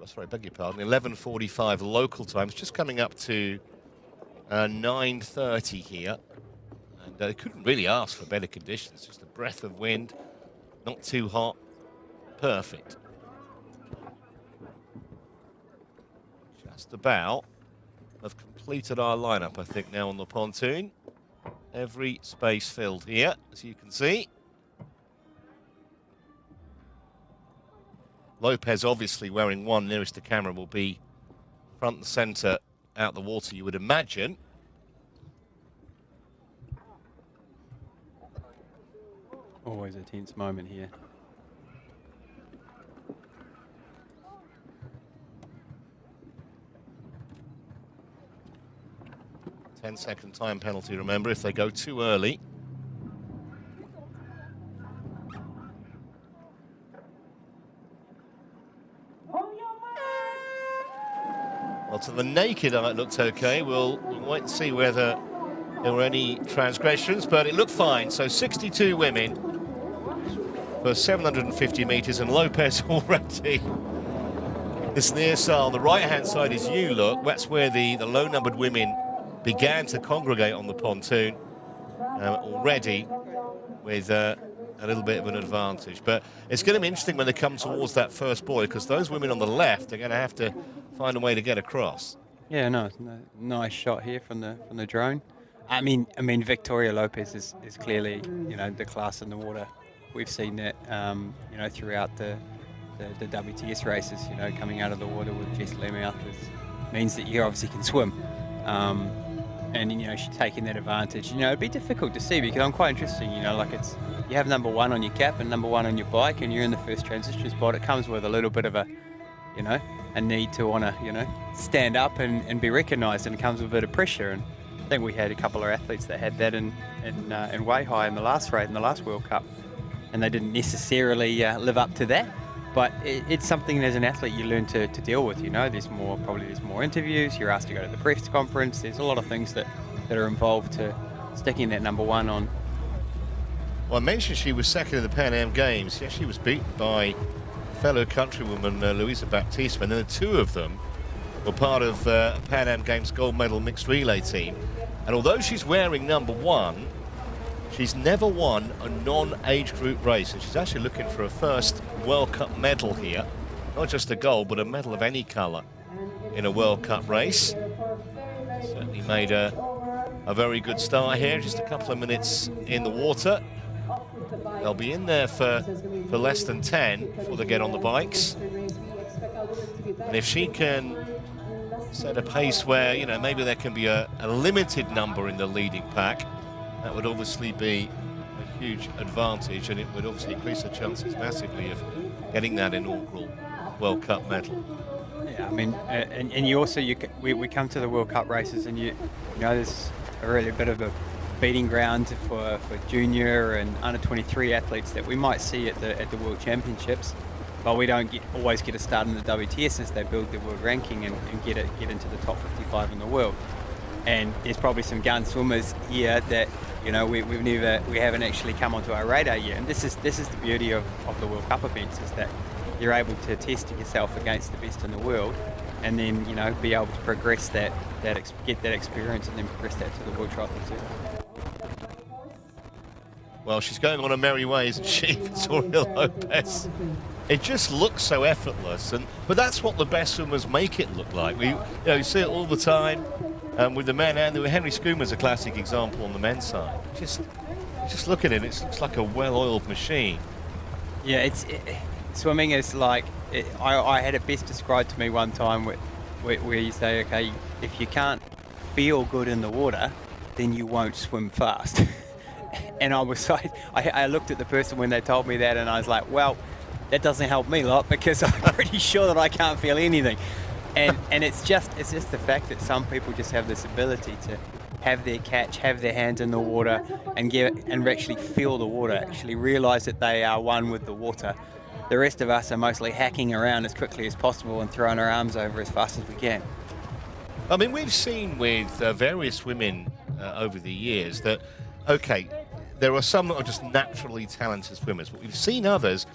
sorry, beg your pardon, 11:45 local time. It's just coming up to 9:30 here. And they couldn't really ask for better conditions. Just a breath of wind, not too hot, perfect. Just about have completed our lineup, I think, now on the pontoon. Every space filled here, as you can see. Lopez obviously wearing one nearest the camera will be front and centre out the water, you would imagine. Always a tense moment here. Ten-second time penalty, remember, if they go too early. Well, to the naked eye, it looked okay. We'll wait and see whether there were any transgressions, but it looked fine. So 62 women for 750 metres, and Lopez already is near Sal. On the right-hand side is you, look. That's where the low-numbered women began to congregate on the pontoon already with a little bit of an advantage. But it's going to be interesting when they come towards that first buoy, because those women on the left are going to have to find a way to get across. Yeah, no, nice shot here from the drone. I mean, Victoria Lopez is clearly, you know, the class in the water. We've seen that, you know, throughout the WTS races. You know, coming out of the water with Jess Lemouth means that you obviously can swim. And, you know, she's taking that advantage. You know, it'd be difficult to see, because I'm quite interested, you know, like you have number 1 on your cap and number 1 on your bike, and you're in the first transition spot. It comes with a little bit of a, you know, a need to want to, you know, stand up and be recognised, and it comes with a bit of pressure. And I think we had a couple of athletes that had that in way high in the last race, in the last World Cup, and they didn't necessarily live up to that. But it's something as an athlete you learn to deal with. You know, there's more interviews. You're asked to go to the press conference. There's a lot of things that are involved to sticking that number 1 on. Well, I mentioned she was second in the Pan Am Games. Yes, she was beaten by fellow countrywoman Luisa Baptista, and then the two of them were part of Pan Am Games gold medal mixed relay team. And although she's wearing number 1, she's never won a non-age group race, and she's actually looking for a first World Cup medal here. Not just a gold, but a medal of any colour in a World Cup race. Certainly made a very good start here, just a couple of minutes in the water. They'll be in there for less than 10 before they get on the bikes. And if she can set a pace where, you know, maybe there can be a limited number in the leading pack, that would obviously be a huge advantage, and it would obviously increase her chances massively of getting that inaugural World Cup medal. Yeah, I mean, and you also, we come to the World Cup races, and you know, there's a really bit of a beating ground for junior and under 23 athletes that we might see at the World Championships, but we don't always get a start in the WTS as they build their world ranking and get into the top 55 in the world. And there's probably some gun swimmers here that, you know, we haven't actually come onto our radar yet. And this is the beauty of the World Cup events, is that you're able to test yourself against the best in the world, and then, you know, be able to progress get that experience, and then progress that to the World Triathlon Circuit. Well, she's going on a merry way, isn't she, Victoria Lopez? It just looks so effortless, but that's what the best swimmers make it look like. You see it all the time with the men, and Henry Schoomer's a classic example on the men's side. Just look at it; it looks like a well-oiled machine. Yeah, swimming is like, I had it best described to me one time where you say, okay, if you can't feel good in the water, then you won't swim fast. And I was like, I looked at the person when they told me that, and I was like, well, that doesn't help me a lot, because I'm pretty sure that I can't feel anything. And it's just the fact that some people just have this ability to have their catch, have their hands in the water, and actually feel the water, actually realise that they are one with the water. The rest of us are mostly hacking around as quickly as possible and throwing our arms over as fast as we can. I mean, we've seen with various women over the years that, okay, there are some that are just naturally talented swimmers, but we've seen others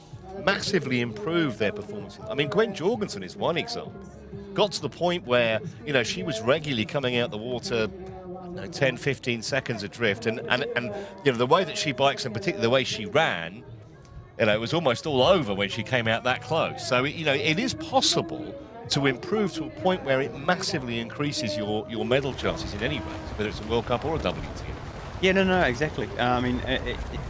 massively improved their performance. I mean, Gwen Jorgensen is one example. Got to the point where, you know, she was regularly coming out the water 10, 15 seconds adrift. And you know, the way that she bikes, and particularly the way she ran, you know, it was almost all over when she came out that close. So, you know, it is possible to improve to a point where it massively increases your medal chances in any race, whether it's a World Cup or a WTA. Yeah, no, exactly. I mean,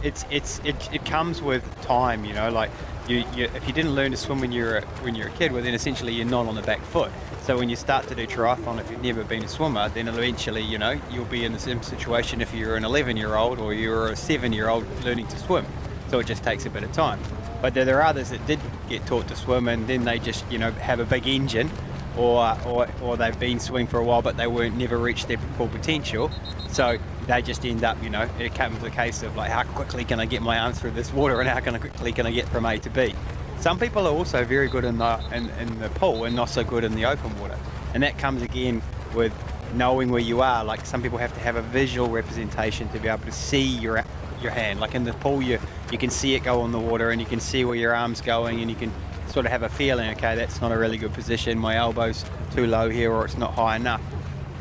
it comes with time, you know. Like, if you didn't learn to swim when you're a kid, well, then essentially you're not on the back foot. So when you start to do triathlon, if you've never been a swimmer, then eventually, you know, you'll be in the same situation if you're an 11-year-old or you're a 7-year-old learning to swim. So it just takes a bit of time. But there are others that did get taught to swim, and then they just, you know, have a big engine, or they've been swimming for a while, but they never reached their full potential. So they just end up, you know, it comes a case of like, how quickly can I get my arms through this water, and how quickly can I get from A to B? Some people are also very good in the pool and not so good in the open water, and that comes again with knowing where you are. Like, some people have to have a visual representation to be able to see your hand. Like in the pool, you can see it go on the water, and you can see where your arm's going, and you can sort of have a feeling, okay, that's not a really good position, my elbow's too low here, or it's not high enough.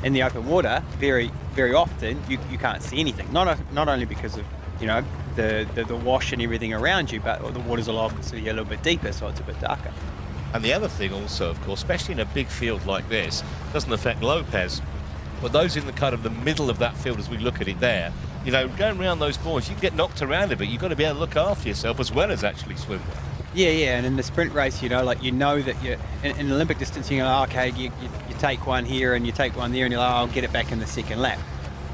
In the open water, very, very often you can't see anything. Not only because of, you know, the wash and everything around you, but the water's obviously a little bit deeper, so it's a bit darker. And the other thing also, of course, especially in a big field like this, doesn't affect Lopez, but those in the kind of the middle of that field, as we look at it there, you know, going around those boards, you can get knocked around a bit. You've got to be able to look after yourself as well as actually swim. Yeah, and in the sprint race, you know, like, you know that you're in Olympic distance, you know, okay, you take one here and you take one there, and you're like, oh, I'll get it back in the second lap.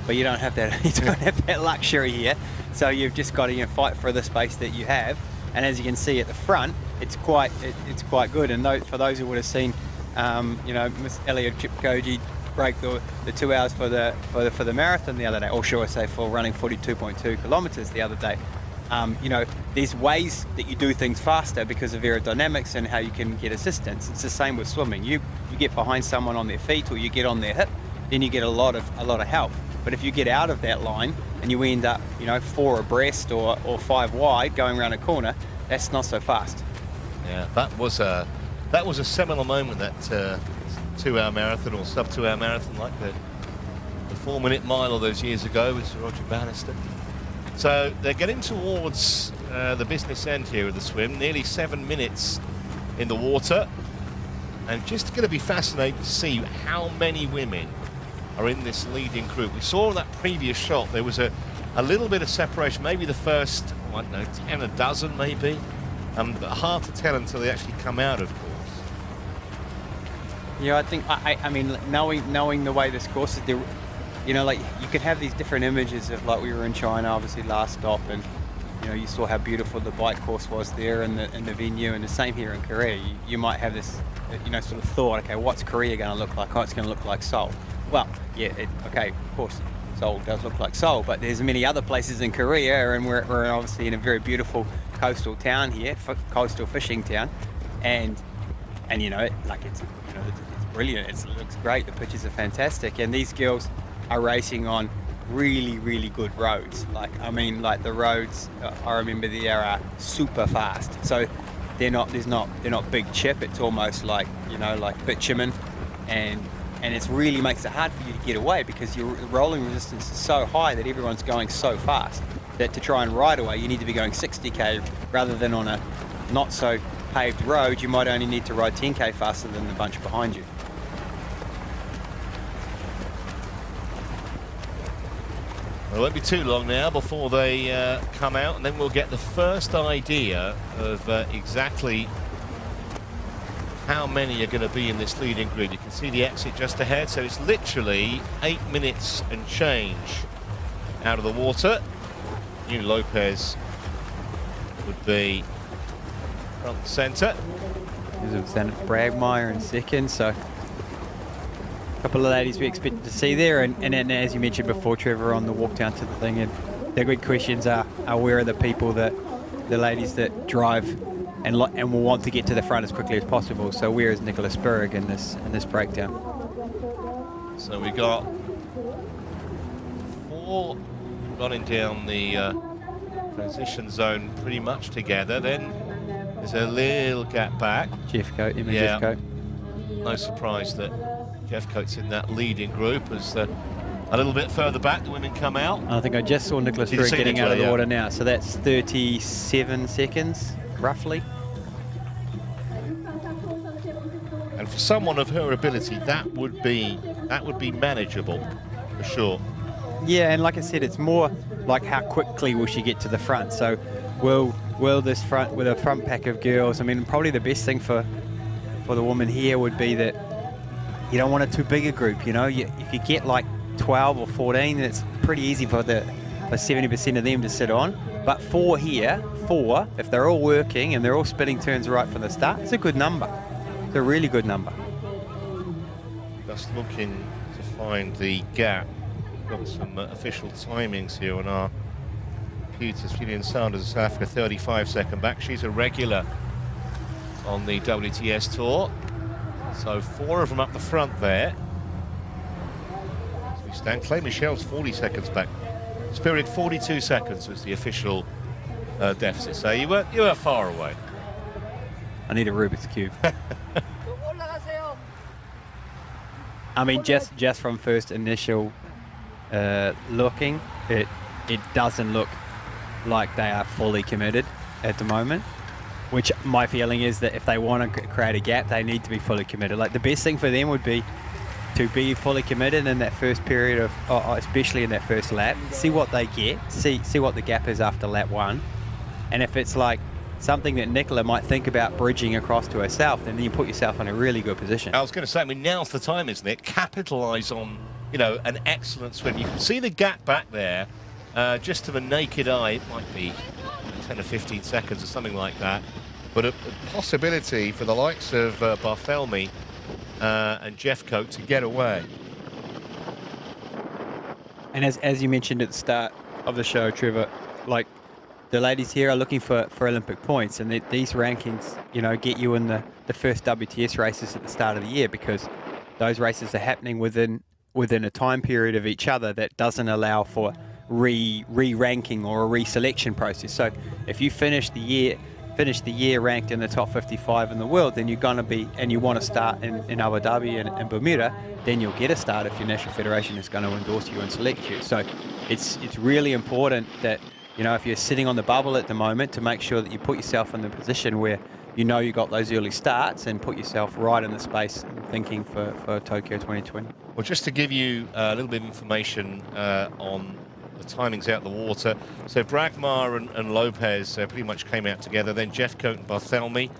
But you don't have that. You don't have that luxury here. So you've just got to, you know, fight for the space that you have. And as you can see at the front, it's quite good. And for those who would have seen, you know, Miss Eliud Kipchoge break the 2 hours for the marathon the other day, or shall I say, for running 42.2 kilometers the other day. You know, there's ways that you do things faster because of aerodynamics and how you can get assistance. It's the same with swimming. You get behind someone on their feet, or you get on their hip, then you get a lot of help. But if you get out of that line and you end up, you know, 4 abreast or 5 wide going around a corner, that's not so fast. Yeah, that was a seminal moment, that 2-hour marathon, or sub 2-hour marathon, like the 4-minute mile all those years ago with Sir Roger Bannister. So they're getting towards the business end here of the swim, nearly 7 minutes in the water, and just going to be fascinating to see how many women are in this leading group. We saw in that previous shot there was a little bit of separation, maybe the first, I don't know, 10 a dozen maybe, but hard to tell until they actually come out, of course. Yeah, I think, I mean, knowing the way this course is, you know, like, you could have these different images of, like, we were in China, obviously, last stop, and, you know, you saw how beautiful the bike course was there in the venue, and the same here in Korea. You might have this, you know, sort of thought, okay, what's Korea going to look like? Oh, it's going to look like Seoul. Well, yeah, okay, of course, Seoul does look like Seoul, but there's many other places in Korea, and we're obviously in a very beautiful coastal town here, coastal fishing town, and you know, it's brilliant. It looks great. The pictures are fantastic, and these girls are racing on really, really good roads. Like, I mean, like, the roads, I remember they are super fast. So they're not big chip. It's almost like, you know, like bitumen, and it really makes it hard for you to get away, because your rolling resistance is so high that everyone's going so fast that to try and ride away, you need to be going 60k rather than on a not so paved road. You might only need to ride 10k faster than the bunch behind you. Well, it won't be too long now before they come out, and then we'll get the first idea of exactly how many are going to be in this leading group. You can see the exit just ahead, so it's literally 8 minutes and change out of the water. New Lopez would be front and centre. There's Alexander Bragmeyer in second, so a couple of ladies we expected to see there, and as you mentioned before, Trevor, on the walk down to the thing, and the good questions are where are the people the ladies that drive and will want to get to the front as quickly as possible. So where is Nicholas Berg in this breakdown? So we got 4 running down the transition zone pretty much together. Then There's a little gap back. Jeffcoat, Emma Yeah. Jeffcoat. No surprise that Jeffcoat's in that leading group as a little bit further back the women come out. I think I just saw Nicholas Did you Ferry see getting out Nicola? of the Yeah. water now, so that's 37 seconds, roughly. And for someone of her ability, that would be manageable for sure. Yeah, and like I said, it's more like how quickly will she get to the front. So will this front, with a front pack of girls, I mean, probably the best thing for the woman here would be that you don't want a too big a group, you know. If you get like 12 or 14, then it's pretty easy for 70% of them to sit on. But four, if they're all working and they're all spinning turns right from the start, it's a good number. It's a really good number. Just looking to find the gap. Got some official timings here on our computers. Julian Sanders of South Africa, 35-second back. She's a regular on the WTS Tour. So 4 of them up the front there. As we stand, Clay Michelle's 40 seconds back. Spirit 42 seconds was the official deficit. So you were far away. I need a Rubik's Cube. I mean, just from first initial looking, it doesn't look like they are fully committed at the moment. Which my feeling is that if they want to create a gap, they need to be fully committed. Like the best thing for them would be to be fully committed in that first period of, especially in that first lap. See what they get. See what the gap is after lap 1, and if it's like something that Nicola might think about bridging across to herself, then you put yourself in a really good position. I was going to say, I mean, now's the time, isn't it? Capitalise on, you know, an excellent swim. You can see the gap back there, just to the naked eye. It might be 10 or 15 seconds or something like that. But a possibility for the likes of Barthelemy and Jeffcoat to get away. And as you mentioned at the start of the show, Trevor, like the ladies here are looking for Olympic points, and these rankings, you know, get you in the first WTS races at the start of the year, because those races are happening within a time period of each other that doesn't allow for re-ranking or a reselection process. So if you finish the year ranked in the top 55 in the world, then you're going to be, and you want to start in Abu Dhabi and Bermuda, then you'll get a start if your national federation is going to endorse you and select you. So it's really important that, you know, if you're sitting on the bubble at the moment, to make sure that you put yourself in the position where you know you got those early starts and put yourself right in the space thinking for Tokyo 2020. Well, just to give you a little bit of information on the timings out the water. So Bragmar and Lopez pretty much came out together. Then Jeffcoat and Barthelemy.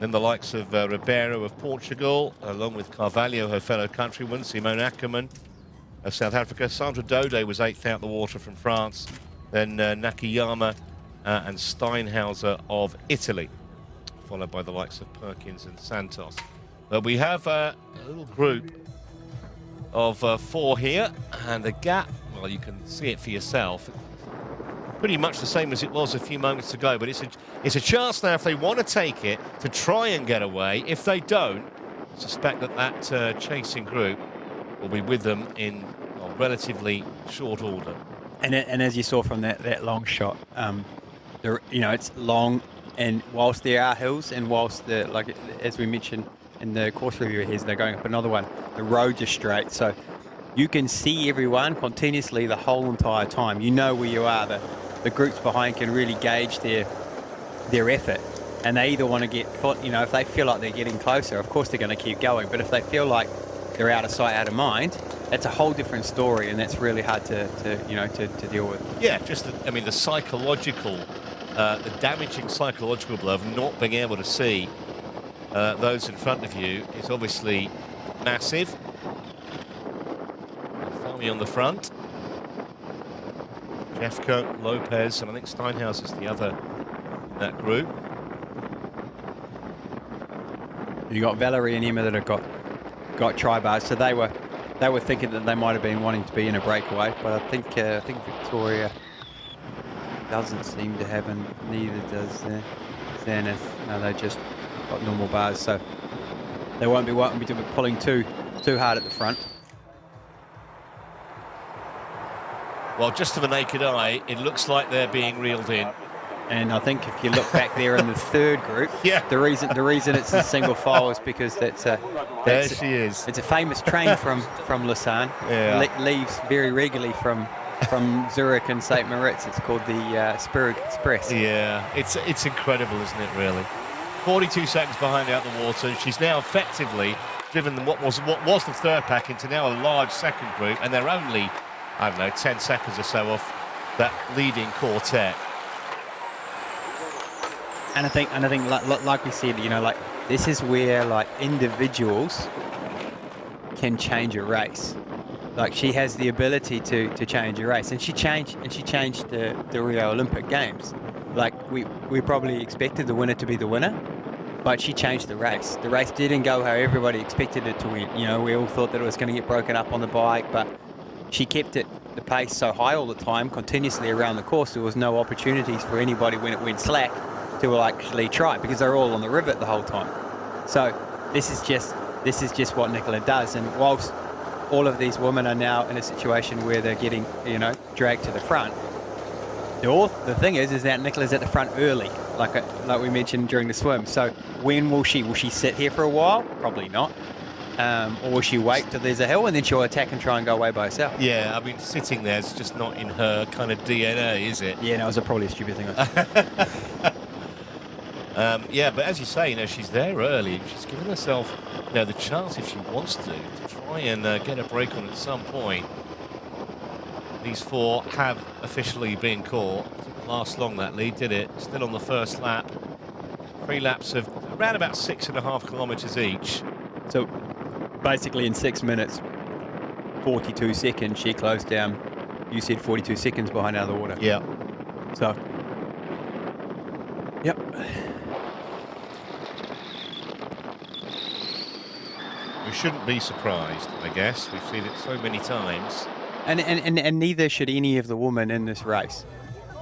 Then the likes of Ribeiro of Portugal, along with Carvalho, her fellow countrywoman. Simone Ackermann of South Africa. Sandra Dode was 8th out the water from France. Then Nakayama and Steinhauser of Italy, followed by the likes of Perkins and Santos. But we have a little group of 4 here, and the gap, well, you can see it for yourself. Pretty much the same as it was a few moments ago, but it's a chance now, if they want to take it, to try and get away. If they don't, I suspect that chasing group will be with them in relatively short order. And as you saw from that long shot, you know, it's long, and whilst there are hills, and whilst like as we mentioned in the course review here, they're going up another one, the roads are straight, so you can see everyone continuously the whole entire time. You know where you are. The groups behind can really gauge their effort, and they either want to get, you know, if they feel like they're getting closer, of course they're going to keep going. But if they feel like they're out of sight, out of mind, that's a whole different story, and that's really hard to deal with. Yeah, just I mean the psychological, the damaging psychological blow of not being able to see those in front of you is obviously massive. Farmy on the front. Jeffcoat, Lopez, and I think Steinhaus is the other in that group. You got Valerie and Emma that have got tri-bars, so they were thinking that they might have been wanting to be in a breakaway, but I think Victoria doesn't seem to have, and neither does Zenith. No, they just got normal bars, so they won't be pulling too hard at the front. Well, just to the naked eye, it looks like they're being reeled in. And I think if you look back there in the third group, Yeah. the reason it's a single file is because There she is. It's a famous train from Lausanne. Yeah. Leaves very regularly from Zurich and St. Moritz. It's called the Spirit Express. Yeah, it's incredible, isn't it, really? 42 seconds behind out the water. She's now effectively driven what was the third pack into now a large second group, and they're only, I don't know, 10 seconds or so off that leading quartet. And I think like we said, you know, like this is where like individuals can change a race. Like she has the ability to change a race, and she changed the Rio Olympic Games. Like we probably expected the winner to be the winner, but she changed the race. The race didn't go how everybody expected it to win. You know, we all thought that it was going to get broken up on the bike, but she kept the pace so high all the time, continuously around the course. There was no opportunities for anybody when it went slack to actually try, because they're all on the rivet the whole time. So this is just what Nicola does. And whilst all of these women are now in a situation where they're getting, you know, dragged to the front, the thing is that Nicola's at the front early, like we mentioned during the swim. So when will she sit here for a while? Probably not. Or will she wait till there's a hill and then she'll attack and try and go away by herself? Yeah, I mean, sitting there is just not in her kind of DNA, is it? Yeah, no, it was probably a stupid thing. Yeah, but as you say, you know, she's there early. She's given herself, you know, the chance, if she wants to try and get a break on at some point. These four have officially been caught. Didn't last long, that lead, did it? Still on the first lap. 3 laps of around about 6.5 kilometres each. So basically in 6 minutes, 42 seconds, she closed down. You said 42 seconds behind out of the water. Yeah. So, yep. We shouldn't be surprised, I guess. We've seen it so many times. And neither should any of the women in this race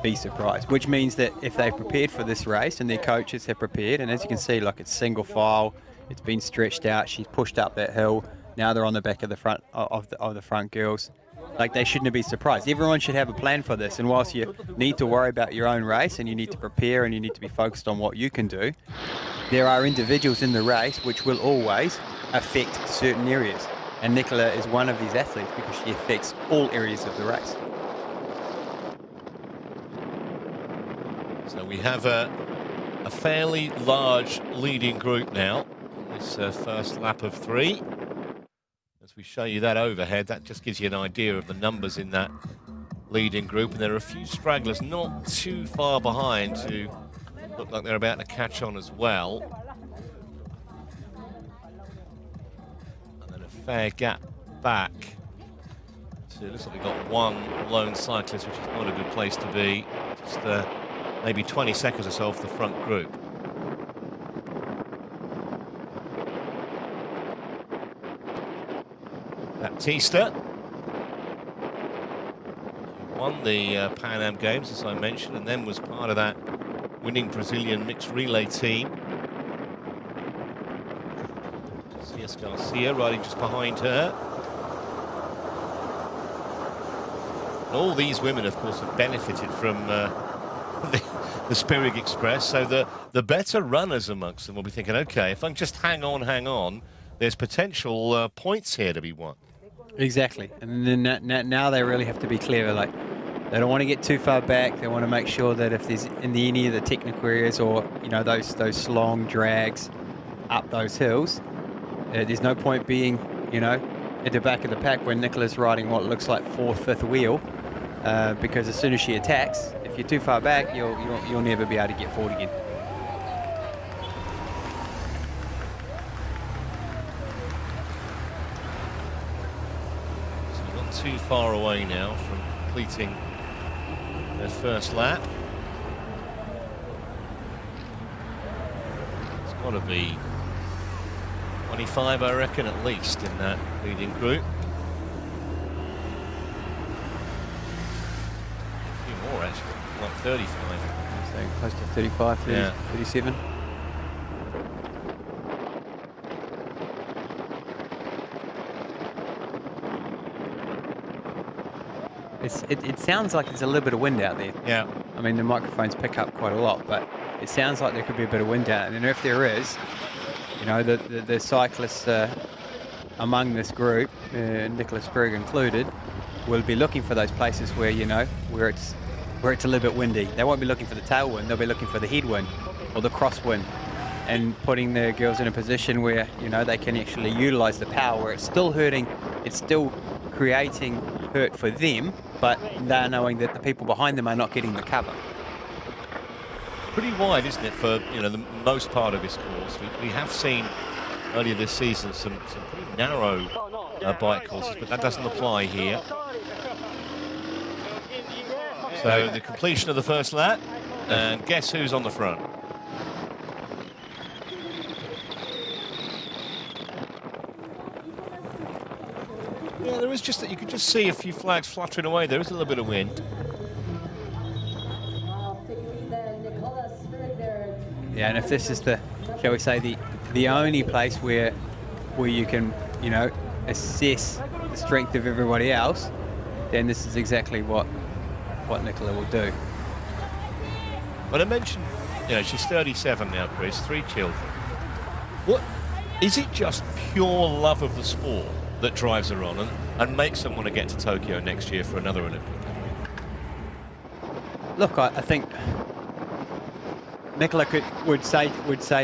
be surprised, which means that if they've prepared for this race and their coaches have prepared, and as you can see, like it's single file, it's been stretched out, she's pushed up that hill, now they're on the back of the front of the front girls. Like, they shouldn't be surprised. Everyone should have a plan for this, and whilst you need to worry about your own race and you need to prepare and you need to be focused on what you can do, there are individuals in the race which will always affect certain areas. And Nicola is one of these athletes because she affects all areas of the race. So we have a fairly large leading group now. This first lap of 3. As we show you that overhead, that just gives you an idea of the numbers in that leading group. And there are a few stragglers not too far behind who look like they're about to catch on as well. Fair gap back. So it looks like we've got one lone cyclist, which is not a good place to be. Just maybe 20 seconds or so off the front group. Baptista, who won the Pan Am Games, as I mentioned, and then was part of that winning Brazilian mixed relay team. Garcia riding just behind her. And all these women, of course, have benefited from the Spirig Express. So the better runners amongst them will be thinking, okay, if I can just hang on, there's potential points here to be won. Exactly. And then now they really have to be clever. Like, they don't want to get too far back. They want to make sure that if there's any of the technical areas or, you know, those long drags up those hills, there's no point being, you know, at the back of the pack when Nicola's riding what looks like 4th, 5th wheel, because as soon as she attacks, if you're too far back, you'll never be able to get forward again. So not too far away now from completing their first lap. It's got to be 25, I reckon, at least, in that leading group. A few more, actually, like 35. So close to 35, 30, yeah. 37. It sounds like there's a little bit of wind out there. Yeah. I mean, the microphones pick up quite a lot, but it sounds like there could be a bit of wind out. And if there is, you know, the cyclists among this group, Nicholas Berg included, will be looking for those places where, you know, where it's a little bit windy. They won't be looking for the tailwind, they'll be looking for the headwind or the crosswind, and putting the girls in a position where, you know, they can actually utilize the power where it's still hurting, it's still creating hurt for them, but they're knowing that the people behind them are not getting the cover. Pretty wide, isn't it, for, you know, the most part of this course. We have seen earlier this season some pretty narrow bike courses, but that doesn't apply here. So the completion of the first lap, and guess who's on the front? Yeah, there is just that you could just see a few flags fluttering away. There is a little bit of wind. Yeah, and if this is the, shall we say, the only place where you can, you know, assess the strength of everybody else, then this is exactly what Nicola will do. But I mentioned, you know, she's 37 now, Chris, 3 children. What is it? Just pure love of the sport that drives her on and makes them want to get to Tokyo next year for another Olympics? Look, I think Nicola would say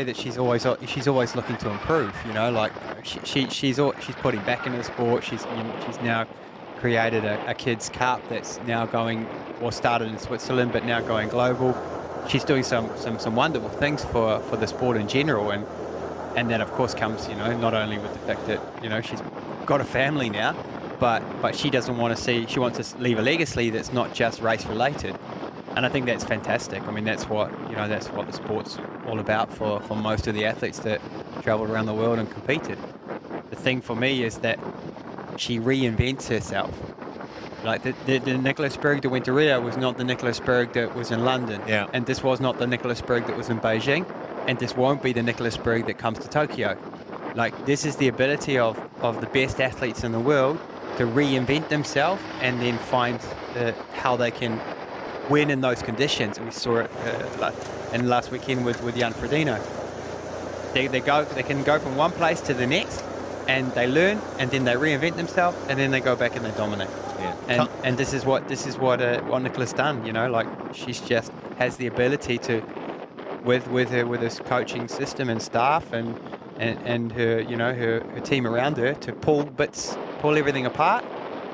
that she's always looking to improve. You know, like she's putting back into the sport. She's now created a kids cup that's now going, or started in Switzerland but now going global. She's doing some wonderful things for the sport in general, and that of course comes, you know, not only with the fact that, you know, she's got a family now, but she doesn't want to see, she wants to leave a legacy that's not just race related. And I think that's fantastic. I mean, that's what the sport's all about for most of the athletes that traveled around the world and competed. The thing for me is that she reinvents herself. Like the Nicholas Berg that went to Rio was not the Nicholas Berg that was in London. Yeah. And this was not the Nicholas Berg that was in Beijing. And this won't be the Nicholas Berg that comes to Tokyo. Like, this is the ability of the best athletes in the world to reinvent themselves and then find how they can win in those conditions. We saw it in last weekend with Jan Frodeno. They can go from one place to the next, and they learn, and then they reinvent themselves, and then they go back and they dominate. Yeah. And this is what Nicola's done. You know, like, she's just has the ability to, with her coaching system and staff and her, you know, her team around her, to pull everything apart,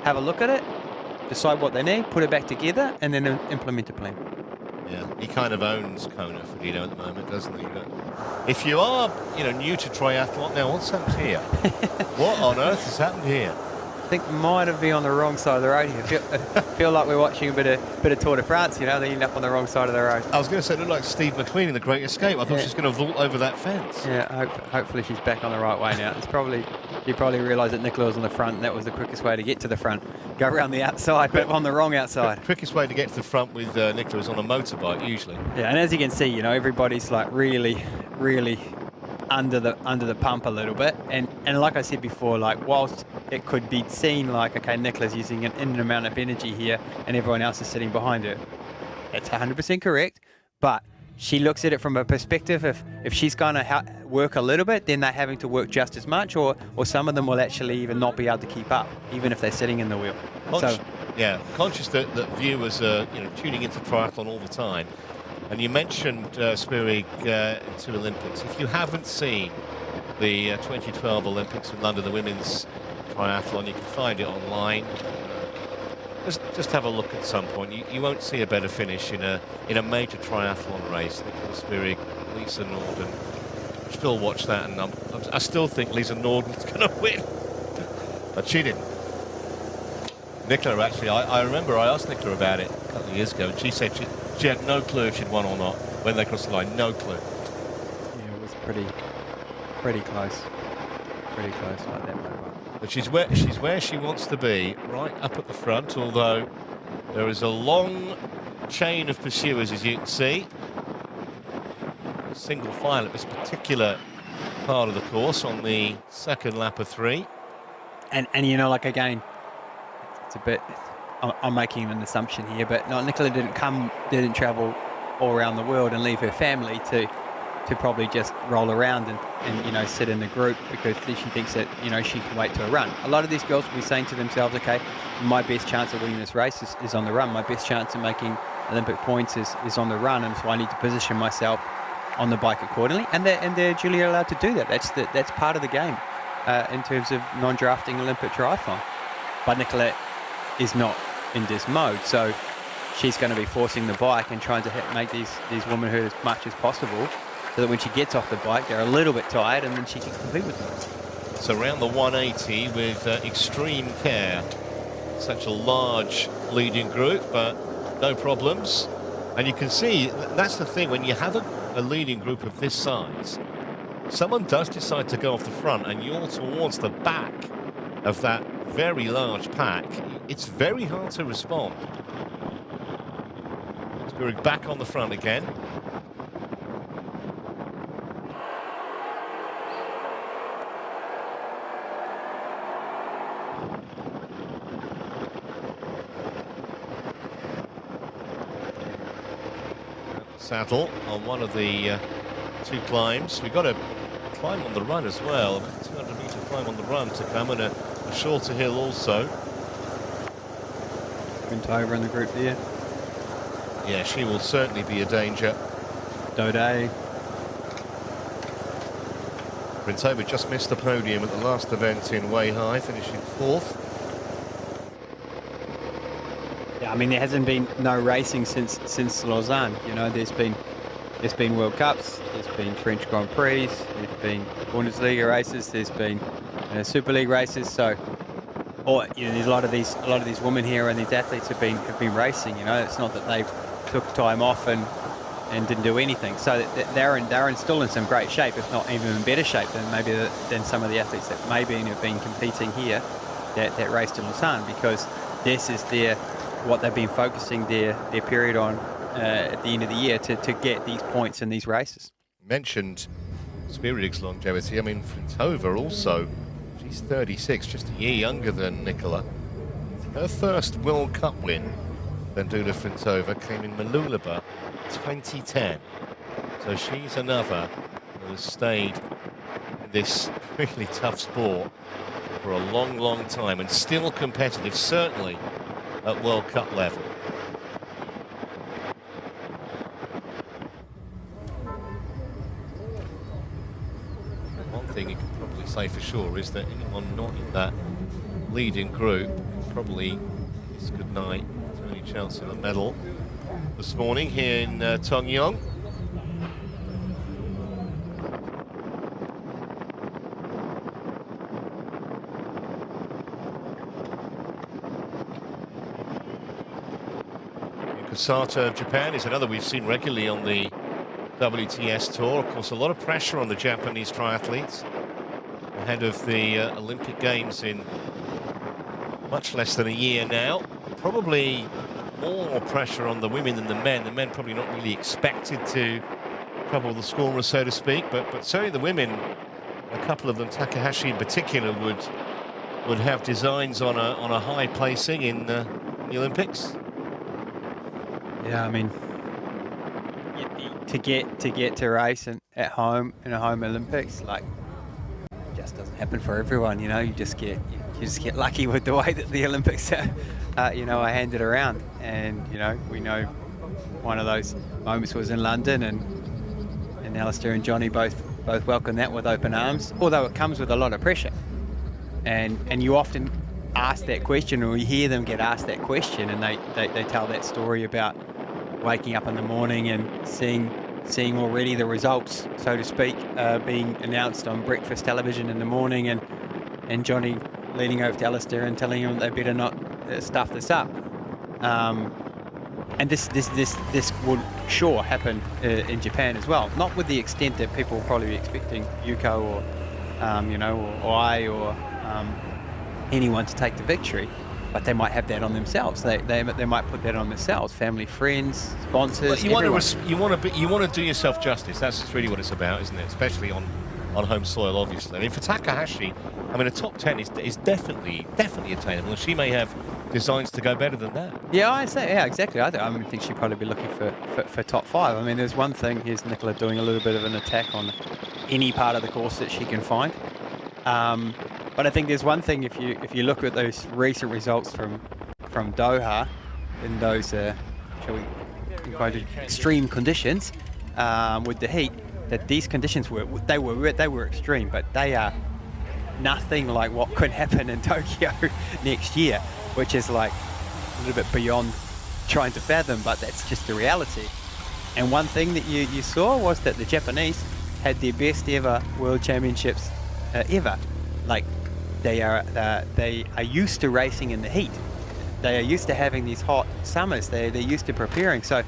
have a look at it, decide what they need, put it back together, and then implement a plan. Yeah, he kind of owns Kona Frodeno at the moment, doesn't he? But if you are, you know, new to triathlon, now what's happened here? What on earth has happened here? I think might have been on the wrong side of the road here. Feel like we're watching a bit of Tour de France, you know, they end up on the wrong side of the road. I was going to say, it looked like Steve McQueen in The Great Escape. I thought she was going to vault over that fence. Yeah, hopefully she's back on the right way now. She probably realised that Nicola was on the front, and that was the quickest way to get to the front. Go around the outside, but on the wrong outside. The quickest way to get to the front with Nicola is on a motorbike, usually. Yeah, and as you can see, you know, everybody's like really, really under the pump a little bit, and like I said before, like, whilst it could be seen like, okay, Nicola's using an infinite amount of energy here and everyone else is sitting behind her, it's 100% correct, but she looks at it from a perspective, if she's going to work a little bit, then they're having to work just as much, or some of them will actually even not be able to keep up, even if they're sitting in the wheel. Conscious that viewers are, you know, tuning into triathlon all the time. And you mentioned Spirig to Olympics. If you haven't seen the 2012 Olympics in London, the women's triathlon, you can find it online. Just have a look at some point. You won't see a better finish in a major triathlon race. Nicola Spirig, Lisa Norden. Still watch that, and I still think Lisa Norden's going to win, but she didn't. Nicola, actually, I remember I asked Nicola about it a couple of years ago, and she said she had no clue if she'd won or not when they crossed the line. No clue. Yeah, it was pretty close. Pretty close like that moment. But she's where she wants to be, right up at the front, although there is a long chain of pursuers, as you can see. Single file at this particular part of the course on the second lap of 3. And you know, like, again, it's a bit I'm making an assumption here, but no, Nicola didn't travel all around the world and leave her family to probably just roll around and you know, sit in the group because she thinks that, you know, she can wait to a run. A lot of these girls will be saying to themselves, okay, my best chance of winning this race is on the run. My best chance of making Olympic points is on the run, and so I need to position myself on the bike accordingly. And they're duly allowed to do that. That's part of the game in terms of non-drafting Olympic triathlon. But Nicola is not in this mode, so she's going to be forcing the bike and trying to make these women hurt as much as possible, so that when she gets off the bike, they're a little bit tired, and then she can compete with them. So around the 180 with extreme care. Such a large leading group, but no problems. And you can see, that's the thing, when you have a leading group of this size, someone does decide to go off the front and you're towards the back of that very large pack, it's very hard to respond. Spirig back on the front again. Saddle on one of the two climbs. We've got a climb on the run as well, about 200-meter climb on the run to come, and a shorter hill also. Over in the group there. Yeah, she will certainly be a danger. Dode. Brintova just missed the podium at the last event in Weihai, finishing 4th. Yeah, I mean, there hasn't been no racing since Lausanne. You know, there's been World Cups, there's been French Grand Prix, there's been Bundesliga races, there's been Super League races. So, you know, there's a lot of these women here and these athletes have been racing. You know, it's not that they took time off and didn't do anything. So they're still in some great shape, if not even in better shape than some of the athletes that maybe have been competing here that raced in Lausanne, because this is what they've been focusing their period on at the end of the year to get these points in these races. Mentioned Spirig's longevity. I mean, Frintova also, she's 36, just a year younger than Nicola. Her first World Cup win, Vendula Frintova, came in Mooloolaba 2010. So she's another who has stayed in this really tough sport for a long, long time and still competitive, certainly at World Cup level. One thing you can probably say for sure is that anyone not in that leading group probably is good night. There's only chance of a medal this morning here in Tongyeong. Sato of Japan is another we've seen regularly on the WTS Tour. Of course, a lot of pressure on the Japanese triathletes ahead of the Olympic Games in much less than a year now. Probably more pressure on the women than the men. The men probably not really expected to trouble the scorers, so to speak, but certainly the women, a couple of them, Takahashi in particular, would have designs on a high placing in the Olympics. Yeah, I mean, to get to race at home in a home Olympics, like, just doesn't happen for everyone. You know, you just get lucky with the way that the Olympics are handed around. And you know, we know one of those moments was in London, and Alistair and Johnny both welcomed that with open arms. Although it comes with a lot of pressure, and you often ask that question, or you hear them get asked that question, and they tell that story about waking up in the morning and seeing already the results, so to speak, being announced on breakfast television in the morning, and Johnny leaning over to Alistair and telling him they better not stuff this up. And this would sure happen in Japan as well, not with the extent that people will probably be expecting Yuko or I or anyone to take the victory. But they might have that on themselves. They might put that on themselves. Family, friends, sponsors. Well, you want to do yourself justice. That's really what it's about, isn't it? Especially on on home soil, obviously. I mean, for Takahashi, I mean, a top 10 is definitely attainable, and she may have designs to go better than that. Yeah, I'd say, yeah, exactly. I think she'd probably be looking for top 5. I mean, there's one thing, here's Nicola doing a little bit of an attack on any part of the course that she can find. But I think there's one thing, if you look at those recent results from Doha in those, shall we quote it, extreme conditions with the heat, that these conditions were extreme, but they are nothing like what could happen in Tokyo next year, which is like a little bit beyond trying to fathom, but that's just the reality. And one thing that you saw was that the Japanese had their best ever World Championships ever. Like they are used to racing in the heat. They are used to having these hot summers. They're used to preparing. So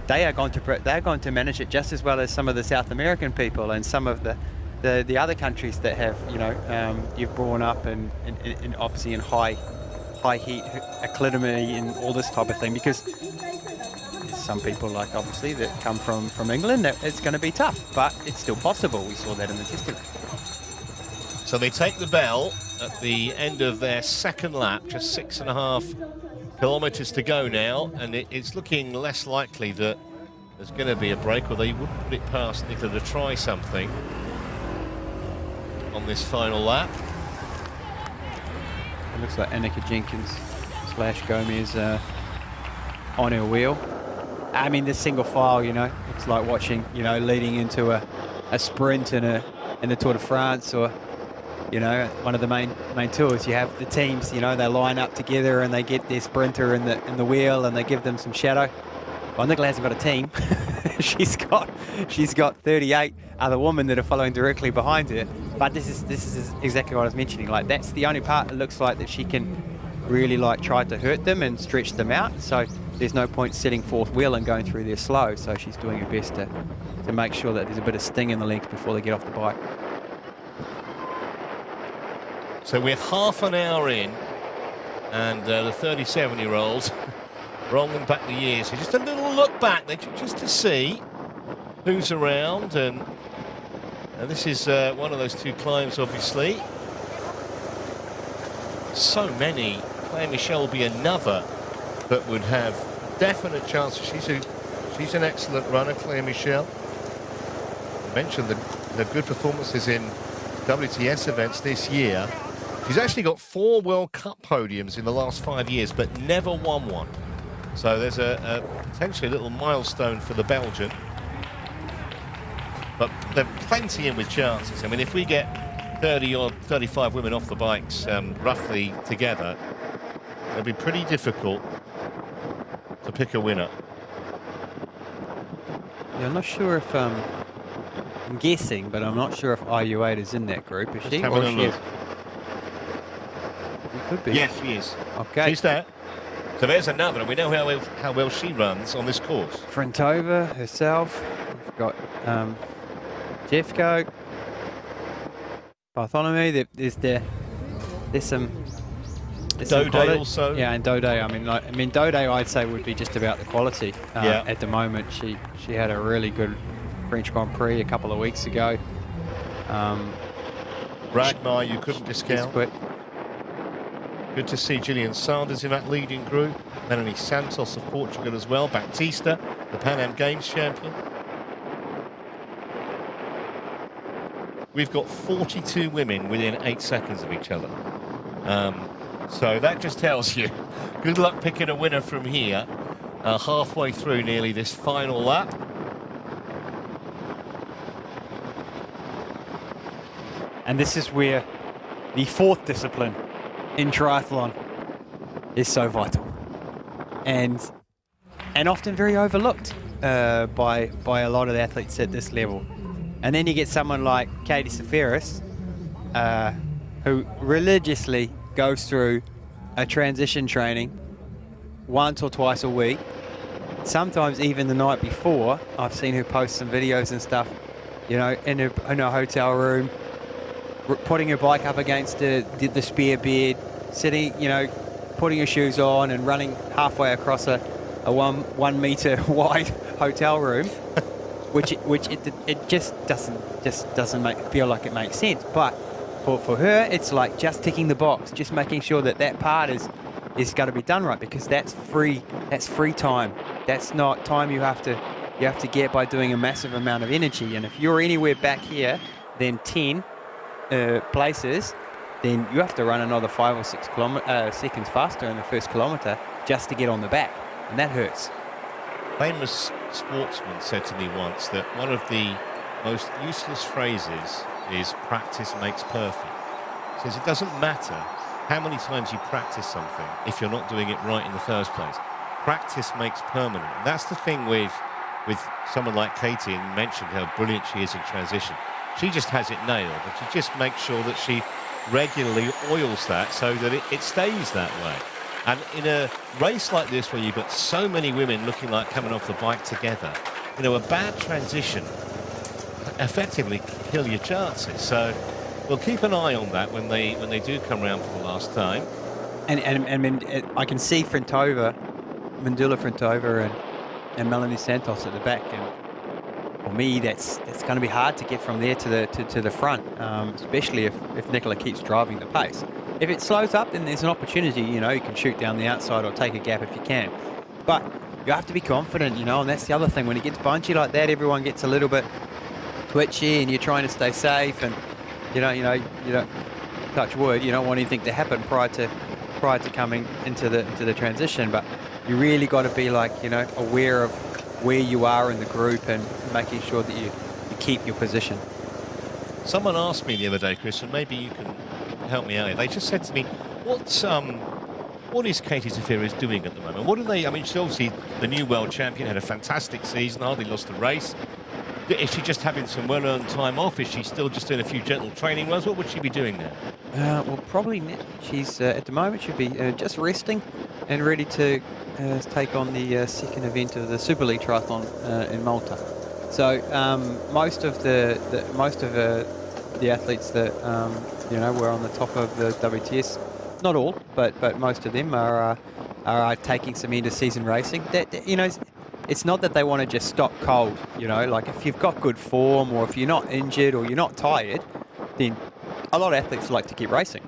they're going to manage it just as well as some of the South American people and some of the other countries that have, you know, you've grown up and obviously in high heat acclimacy and all this type of thing, because some people, like obviously that come from England, it's going to be tough, but it's still possible. We saw that in the testing. So they take the bell at the end of their second lap, just 6.5 kilometres to go now, and it's looking less likely that there's going to be a break, or they wouldn't put it past Nicola to try something on this final lap. It looks like Annika Jenkins / Gomez on her wheel. I mean, the single file, you know, it's like watching, you know, leading into a sprint in the Tour de France, or, you know, one of the main tours. You have the teams, you know, they line up together and they get their sprinter in the wheel and they give them some shadow. Well, Nicola hasn't got a team. she's got 38 other women that are following directly behind her. But this is exactly what I was mentioning. Like, that's the only part it looks like that she can really like try to hurt them and stretch them out. So there's no point setting fourth wheel and going through there slow. So she's doing her best to make sure that there's a bit of sting in the legs before they get off the bike. So we're half an hour in, and the 37-year-olds rolling back the years. So just a little look back, just to see who's around, and this is one of those two climbs, obviously. So many. Claire Michel will be another that would have definite chances. She's an excellent runner, Claire Michel. I mentioned the good performances in WTS events this year. She's actually got 4 World Cup podiums in the last 5 years, but never won one. So there's a potentially a little milestone for the Belgian. But there are plenty in with chances. I mean, if we get 30 or 35 women off the bikes roughly together, it'll be pretty difficult to pick a winner. Yeah, I'm not sure if I'm guessing, but I'm not sure if IU8 is in that group. Is she? Or she is? Could be. Yes, she is. Okay. She's there. So there's another, and we know how well she runs on this course. Frentova herself. We've got Jeffco, Bartholomew. There's some. Dode also. Yeah, and Dode. I mean, Dode, I'd say would be just about the quality at the moment. She had a really good French Grand Prix a couple of weeks ago. Ragnar, you couldn't discount. Good to see Gillian Sanders in that leading group. Melanie Santos of Portugal as well. Baptista, the Pan Am Games champion. We've got 42 women within 8 seconds of each other. So that just tells you, good luck picking a winner from here. Halfway through nearly this final lap. And this is where the fourth discipline in triathlon is so vital and often very overlooked by a lot of the athletes at this level. And then you get someone like Katie Safaris, who religiously goes through a transition training once or twice a week, sometimes even the night before. I've seen her post some videos and stuff, you know, in her hotel room, putting her bike up against the spare bed, sitting, you know, putting her shoes on and running halfway across a 1 meter wide hotel room it just doesn't feel like it makes sense. But for her, it's like just ticking the box, just making sure that part is got to be done right, because that's free time. That's not time you have to get by doing a massive amount of energy. And if you're anywhere back here than 10 places, then you have to run another 5 or 6 seconds faster in the first kilometre just to get on the back, and that hurts. Famous sportsman said to me once that one of the most useless phrases is "practice makes perfect." He says it doesn't matter how many times you practice something if you're not doing it right in the first place. Practice makes permanent. And that's the thing with someone like Katie, and you mentioned how brilliant she is in transition. She just has it nailed, and she just makes sure that she regularly oils that so that it stays that way. And in a race like this, where you've got so many women looking like coming off the bike together, you know, a bad transition effectively can kill your chances. So we'll keep an eye on that when they do come around for the last time. And I can see Mandula Frentova and Melanie Santos at the back, and for me, that's going to be hard to get from there to the front, especially if Nicola keeps driving the pace. If it slows up, then there's an opportunity. You know, you can shoot down the outside or take a gap if you can. But you have to be confident, you know, and that's the other thing. When it gets bunchy like that, everyone gets a little bit twitchy, and you're trying to stay safe, and you don't touch wood. You don't want anything to happen prior to coming into the transition. But you really got to be, like, you know, aware of where you are in the group and making sure that you keep your position. Someone asked me the other day, Chris, and maybe you can help me out here. They just said to me, what is Katie Zaferes doing at the moment? What are they? I mean, she's obviously the new world champion, had a fantastic season, hardly lost a race. Is she just having some well-earned time off? Is she still just doing a few gentle training runs? What would she be doing there? Well, probably she's at the moment should be just resting and ready to take on the second event of the Super League Triathlon in Malta. So most of the athletes that you know, were on the top of the WTS, not all, but most of them are taking some inter-season racing. That, you know, it's not that they want to just stop cold. You know, like if you've got good form, or if you're not injured, or you're not tired, then a lot of athletes like to keep racing.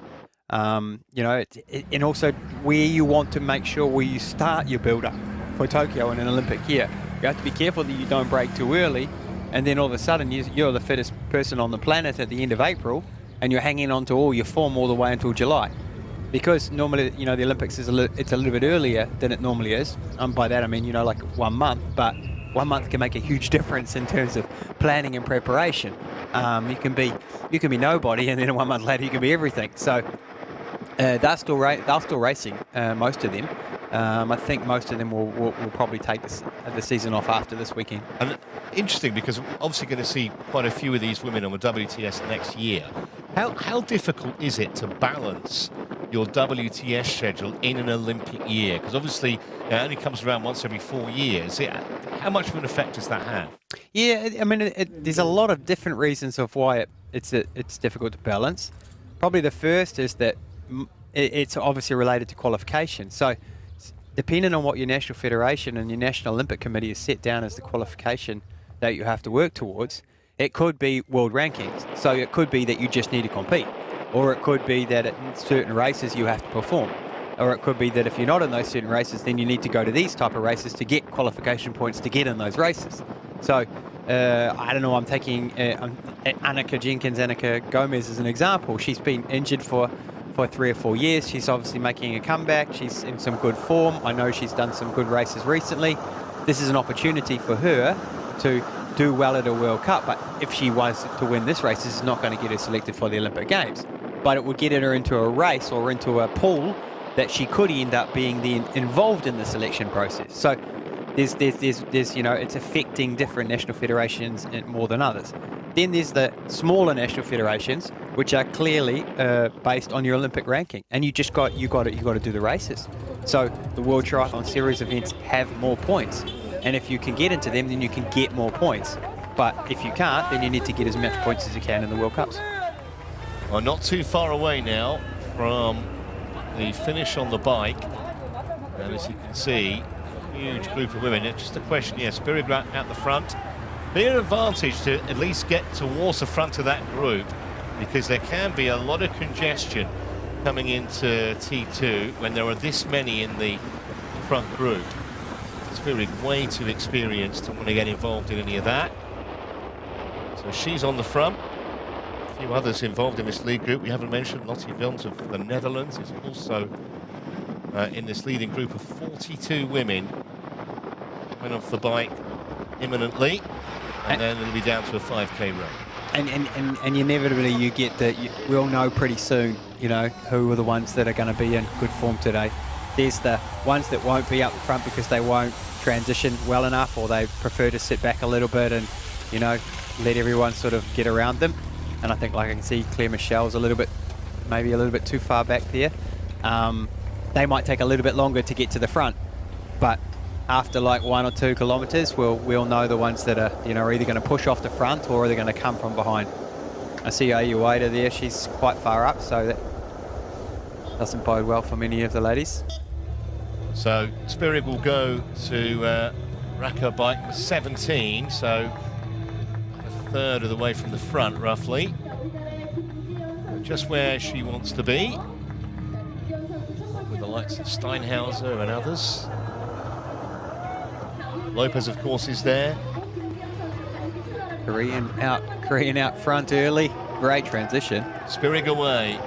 You know, and also where you want to make sure where you start your build-up for Tokyo in an Olympic year. You have to be careful that you don't break too early, and then all of a sudden you're the fittest person on the planet at the end of April, and you're hanging on to all your form all the way until July. Because normally, you know, the Olympics it's a little bit earlier than it normally is. By that I mean, you know, like 1 month, but 1 month can make a huge difference in terms of planning and preparation. You can be nobody, and then 1 month later you can be everything. So they're still racing, most of them. I think most of them will probably take the season off after this weekend. And interesting, because we're obviously going to see quite a few of these women on the WTS next year. How difficult is it to balance your WTS schedule in an Olympic year? Because obviously it only comes around once every 4 years. How much of an effect does that have? Yeah, I mean, there's a lot of different reasons of why it's difficult to balance. Probably the first is that it's obviously related to qualification. So depending on what your national federation and your National Olympic Committee has set down as the qualification that you have to work towards, it could be world rankings. So it could be that you just need to compete, or it could be that at certain races you have to perform, or it could be that if you're not in those certain races, then you need to go to these type of races to get qualification points to get in those races. So I don't know, I'm taking Annika Gomez as an example. She's been injured for 3 or 4 years. She's obviously making a comeback. She's in some good form. I know she's done some good races recently. This is an opportunity for her to do well at a World Cup, but if she was to win this race, this is not going to get her selected for the Olympic Games. But it would get her into a race or into a pool that she could end up being then involved in the selection process. So there's you know, it's affecting different national federations more than others. Then there's the smaller national federations, which are clearly based on your Olympic ranking, and you got to do the races. So the World Triathlon Series events have more points, and if you can get into them, then you can get more points. But if you can't, then you need to get as much points as you can in the World Cups. Well, not too far away now from the finish on the bike, and as you can see, a huge group of women. It's just a question, yes, Biribrat at the front, be an advantage to at least get towards the front of that group, because there can be a lot of congestion coming into T2 when there are this many in the front group. Spirit way too experienced to want to get involved in any of that. So she's on the front. A few others involved in this lead group we haven't mentioned. Lottie Wilms of the Netherlands is also in this leading group of 42 women. Coming off the bike imminently, and then it'll be down to a 5K run. And inevitably you get that we'll know pretty soon, you know, who are the ones that are going to be in good form today. There's the ones that won't be up front because they won't transition well enough, or they prefer to sit back a little bit and, you know, let everyone sort of get around them. And I think, like I can see, Claire Michelle's maybe a little bit too far back there. They might take a little bit longer to get to the front, but after like 1 or 2 kilometers, we'll know the ones that are, you know, either going to push off the front or they're going to come from behind. I see Ayueda there, she's quite far up, so that doesn't bode well for many of the ladies. So Spirig will go to rack her bike with 17, so a third of the way from the front, roughly. Just where she wants to be, with the likes of Steinhauser and others. Lopez, of course, is there. Korean out front early. Great transition. Spirig away.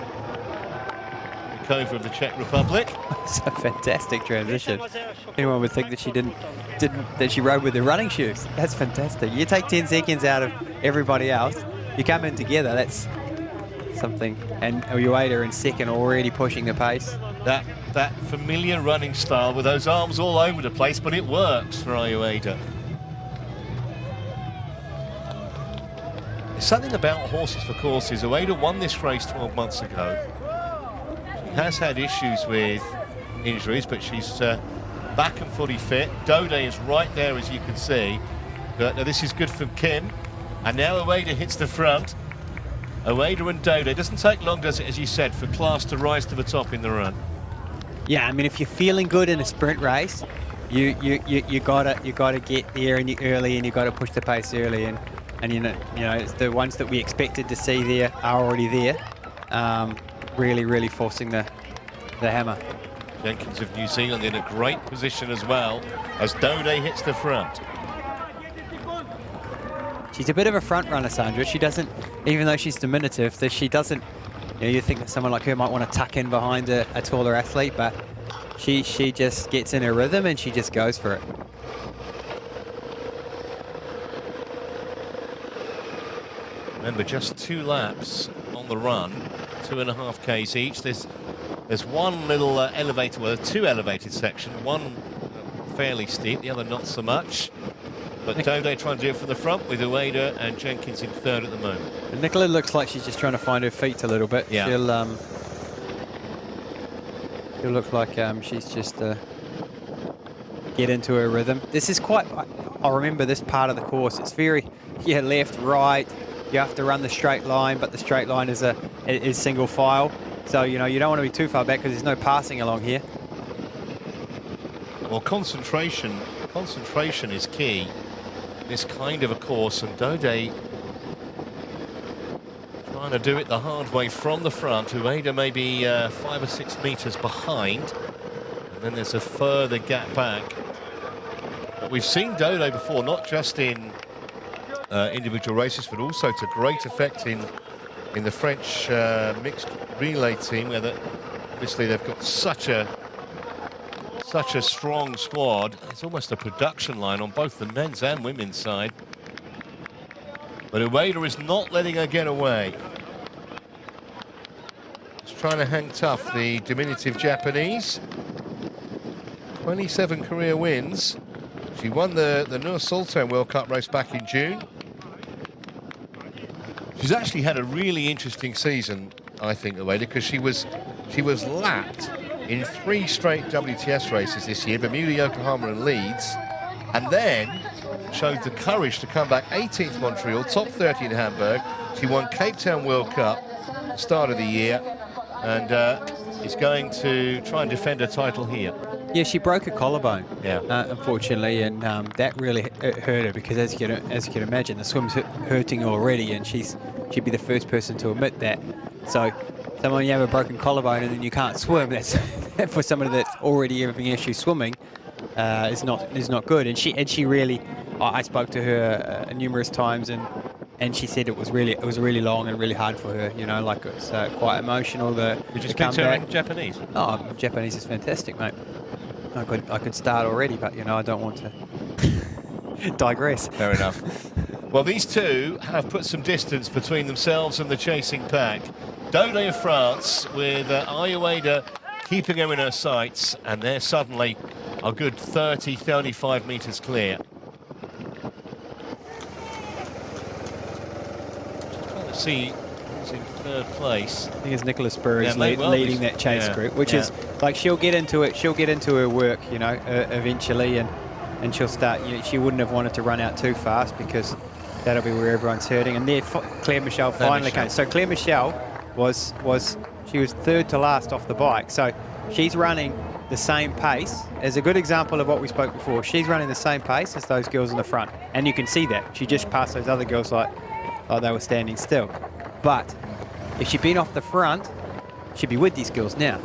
Cover of the Czech Republic. It's a fantastic transition. Anyone would think that she rode with the running shoes. That's fantastic. You take 10 seconds out of everybody else, you come in together, that's something. And Ueda in second, already pushing the pace. That familiar running style with those arms all over the place, but it works for Ueda. There's something about horses for courses. Ueda won this race 12 months ago. She has had issues with injuries, but she's back and fully fit. Dode is right there, as you can see. But this is good for Kim. And now Ueda hits the front. Ueda and Dode. It doesn't take long, does it, as you said, for class to rise to the top in the run? Yeah, I mean, if you're feeling good in a sprint race, you gotta get there and early, and you gotta push the pace early, and you know it's the ones that we expected to see there are already there, really forcing the hammer. Jenkins of New Zealand in a great position as well as Dode hits the front. She's a bit of a front runner, Sandra. She doesn't, even though she's diminutive, that she doesn't. You know, you think that someone like her might want to tuck in behind a taller athlete, but she just gets in her rhythm and she just goes for it. Remember, just 2 laps on the run, 2.5 Ks each. There's one little elevator, well, 2 elevated sections, one fairly steep, the other not so much. But Dode trying to do it from the front with Ueda and Jenkins in third at the moment. And Nicola looks like she's just trying to find her feet a little bit. Yeah. She'll look like she's just get into her rhythm. This is quite, I remember this part of the course. It's very, left, right. You have to run the straight line, but the straight line is single file. So, you know, you don't want to be too far back because there's no passing along here. Well, concentration is key. This kind of a course, and Dode trying to do it the hard way from the front. Ueda maybe 5 or 6 meters behind, and then there's a further gap back. But we've seen Dode before, not just in individual races, but also to great effect in the French mixed relay team, where obviously they've got such a strong squad. It's almost a production line on both the men's and women's side. But Ueda is not letting her get away. She's trying to hang tough, the diminutive Japanese. 27 career wins. She won the Nur Sultan World Cup race back in June. She's actually had a really interesting season, I think, Ueda, because she was lapped in 3 straight WTS races this year, Bermuda, Yokohama and Leeds, and then showed the courage to come back 18th Montreal, top 30 in Hamburg. She won Cape Town World Cup start of the year, and is going to try and defend her title here. Yeah, she broke her collarbone, Yeah. unfortunately, and that really hurt her because, as you can imagine, the swim's hurting already, and she'd be the first person to admit that. So, when you have a broken collarbone and then you can't swim, that's for somebody that's already having issues swimming, is not good. And she really, I spoke to her numerous times, and she said it was really long and really hard for her. You know, like it's quite emotional. You just speak to her in Japanese? Oh, Japanese is fantastic, mate. I could start already, but you know I don't want to digress. Fair enough. Well, these two have put some distance between themselves and the chasing pack. Dode of France with Ayueda keeping her in her sights, and they're suddenly a good 35 metres clear. Just trying to see who's in third place. I think it's Nicola Spurrier leading that chase group, which is like she'll get into her work, you know, eventually, and she'll start. You know, she wouldn't have wanted to run out too fast because that'll be where everyone's hurting. And there, Claire Michelle finally came. So Claire Michelle was third to last off the bike. So she's running the same pace as a good example of what we spoke before. She's running the same pace as those girls in the front, and you can see that she just passed those other girls like they were standing still. But if she'd been off the front, she'd be with these girls now.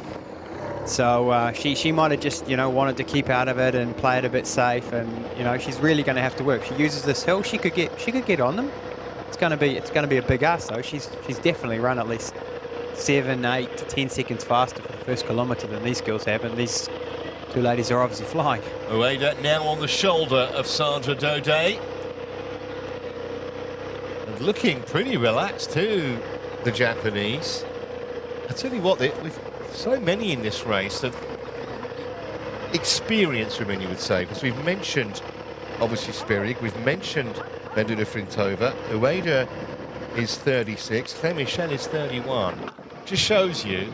So she might have just, you know, wanted to keep out of it and play it a bit safe, and you know she's really going to have to work. She uses this hill, she could get on them. It's going to be a big ask though. She's definitely run at least 7, 8 to 10 seconds faster for the first kilometre than these girls have, and these two ladies are obviously flying. Ueda now on the shoulder of Sandra Dode. And looking pretty relaxed too, the Japanese. I tell you what, with so many in this race, that experienced women, you would say, because we've mentioned obviously Spirig, we've mentioned Vendula Frintova. Ueda is 36, Claire Michel is 31. Just shows you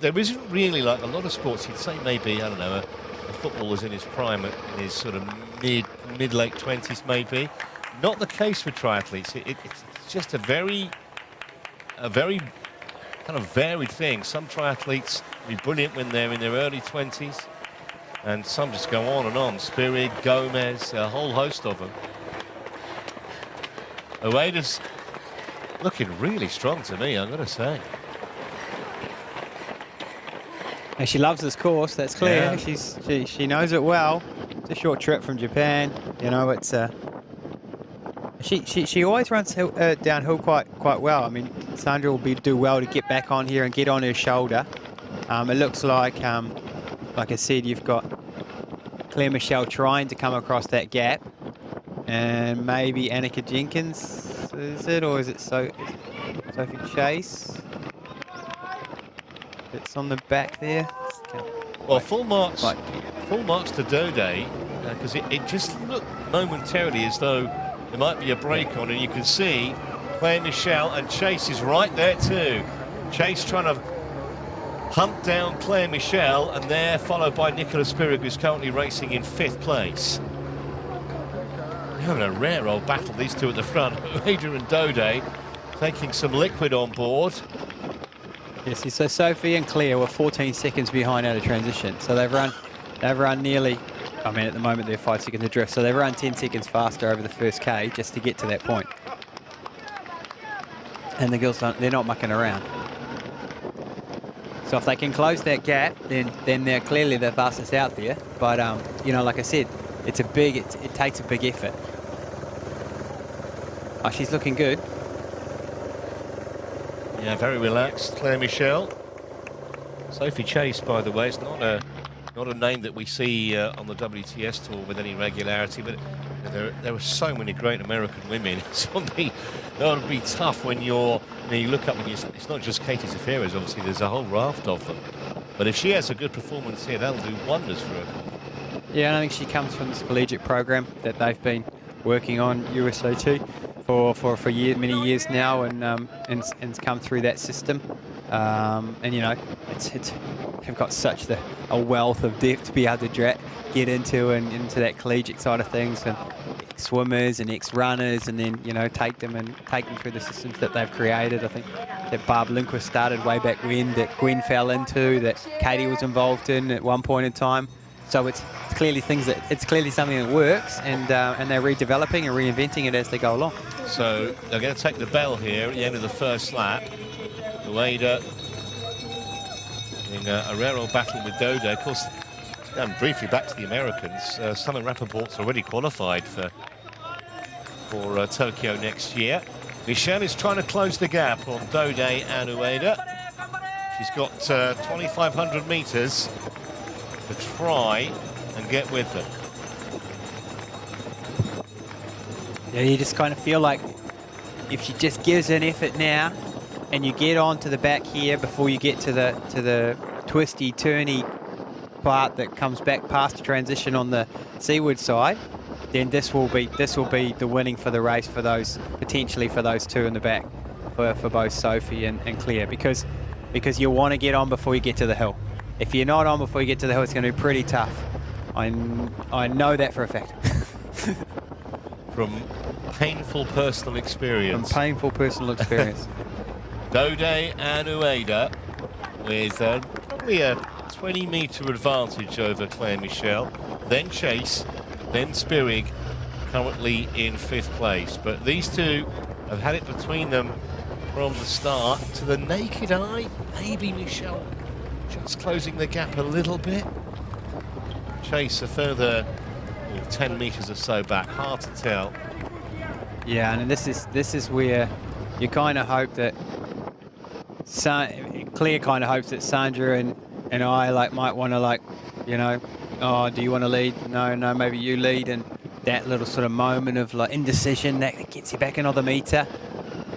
there isn't really, like a lot of sports, you'd say maybe, I don't know, a footballer's in his prime, in his sort of mid-late 20s maybe. Not the case with triathletes. It's just a very kind of varied thing. Some triathletes be brilliant when they're in their early 20s, and some just go on and on. Spirig, Gomez, a whole host of them. Ueda's looking really strong to me, I've got to say. And she loves this course, that's clear. Yeah. She knows it well. It's a short trip from Japan. You know, it's she always runs downhill quite well. I mean, Sandra will do well to get back on here and get on her shoulder. It looks like I said, you've got Claire Michel trying to come across that gap, and maybe Annika Jenkins, is it, or is it Sophie Chase? It's on the back there. Well, full marks to Dode, because it just looked momentarily as though there might be a break on, and you can see Claire Michel and Chase is right there too. Chase trying to hunt down Claire Michel, and there followed by Nicola Spirig, who's currently racing in 5th place. They're having a rare old battle, these two at the front. Ueda and Dode taking some liquid on board. Yes, so Sophie and Claire were 14 seconds behind out of transition. So they've run nearly, I mean, at the moment they're 5 seconds adrift, so they've run 10 seconds faster over the first K just to get to that point. And the girls they're not mucking around. So if they can close that gap, then they're clearly the fastest out there. But you know, like I said, it takes a big effort. Oh, she's looking good. Yeah, very relaxed, Claire Michel. Sophie Chase, by the way, is not a name that we see on the WTS tour with any regularity, but there are so many great American women. That would be tough when you look up and it's not just Katie Zaferes, obviously there's a whole raft of them. But if she has a good performance here, that'll do wonders for her. Yeah, and I think she comes from this collegiate program that they've been working on, USAT, for many years now, and come through that system. And you know, they've got such a wealth of depth to be able to get into that collegiate side of things, and ex-swimmers and ex-runners, and then, you know, take them through the systems that they've created. I think that Barb Lindquist started way back when, that Gwen fell into, that Katie was involved in at one point in time. So it's clearly something that works, and they're redeveloping and reinventing it as they go along. So they're going to take the bell here at the end of the first lap. Ueda in a rare old battle with Dode. Of course, going briefly back to the Americans, Simon Rappaport's already qualified for Tokyo next year. Michelle is trying to close the gap on Dode and Ueda. She's got 2,500 meters to try and get with them. Yeah, you just kind of feel like if she just gives an effort now, and you get onto the back here before you get to the twisty, turny part that comes back past the transition on the seaward side, then this will be the winning for the race for those, potentially for those two in the back, for both Sophie and Claire, because you want to get on before you get to the hill. If you're not on before you get to the hill, it's going to be pretty tough. I know that for a fact. From painful personal experience. From painful personal experience. Dode and Ueda with probably a 20-meter advantage over Claire Michel. Then Chase, then Spirig, currently in 5th place. But these two have had it between them from the start. To the naked eye, maybe Michel just closing the gap a little bit. Chase a further 10 meters or so back, hard to tell. Yeah, and this is where you kind of hope that Claire kind of hopes that Sandra and I might want to oh, do you want to lead? No, maybe you lead, and that little sort of moment of indecision that gets you back another meter.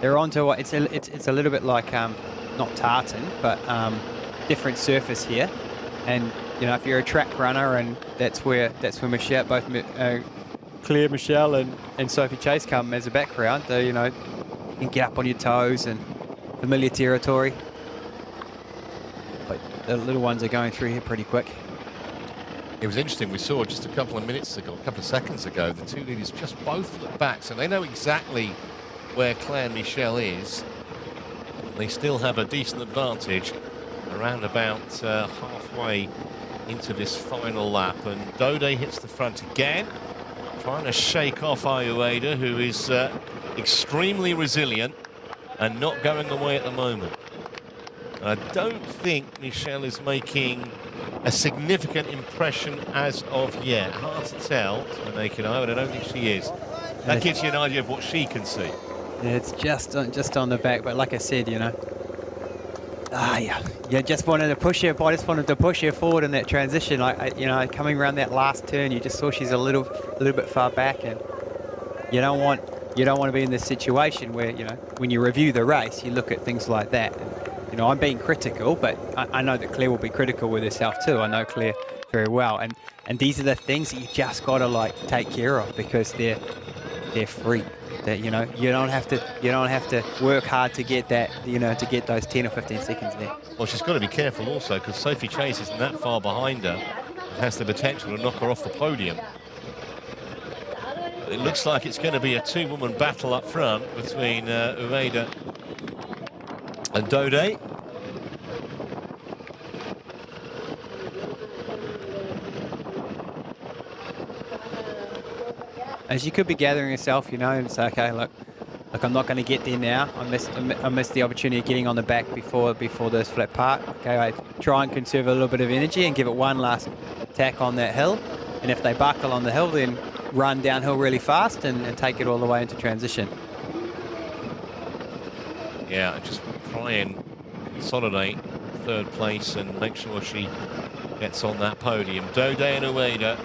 They're onto what it's a little bit like not tartan, but different surface here, and if you're a track runner, and that's where Michelle, both Claire Michel and Sophie Chase come as a background. You can get up on your toes and familiar territory. But the little ones are going through here pretty quick. It was interesting, we saw just a couple of seconds ago, the two leaders just both look back, so they know exactly where Claire Michel is. They still have a decent advantage around about halfway into this final lap, and Dode hits the front again, trying to shake off Ueda, who is extremely resilient and not going away at the moment. I don't think Michelle is making a significant impression as of yet. Hard to tell to the naked eye, but I don't think she is. That gives you an idea of what she can see. Yeah, it's just on the back, but like I said, just wanted to push her. I just wanted to push her forward in that transition. Coming around that last turn, you just saw she's a little bit far back, and you don't want to be in this situation where when you review the race, you look at things like that. And, I'm being critical, but I know that Claire will be critical with herself too. I know Claire very well, and these are the things that you just got to take care of, because they're free. That you don't have to work hard to get that, to get those 10 or 15 seconds there. Well, she's got to be careful also, because Sophie Chase isn't that far behind her. It has the potential to knock her off the podium. It looks like it's going to be a two-woman battle up front between Ueda and Dode. And she could be gathering herself, and say, okay, look, I'm not going to get there now. I missed the opportunity of getting on the back before this flat part. Okay, I try and conserve a little bit of energy and give it one last tack on that hill. And if they buckle on the hill, then run downhill really fast and take it all the way into transition. Yeah, just try and consolidate 3rd place and make sure she gets on that podium. Dode and Ueda.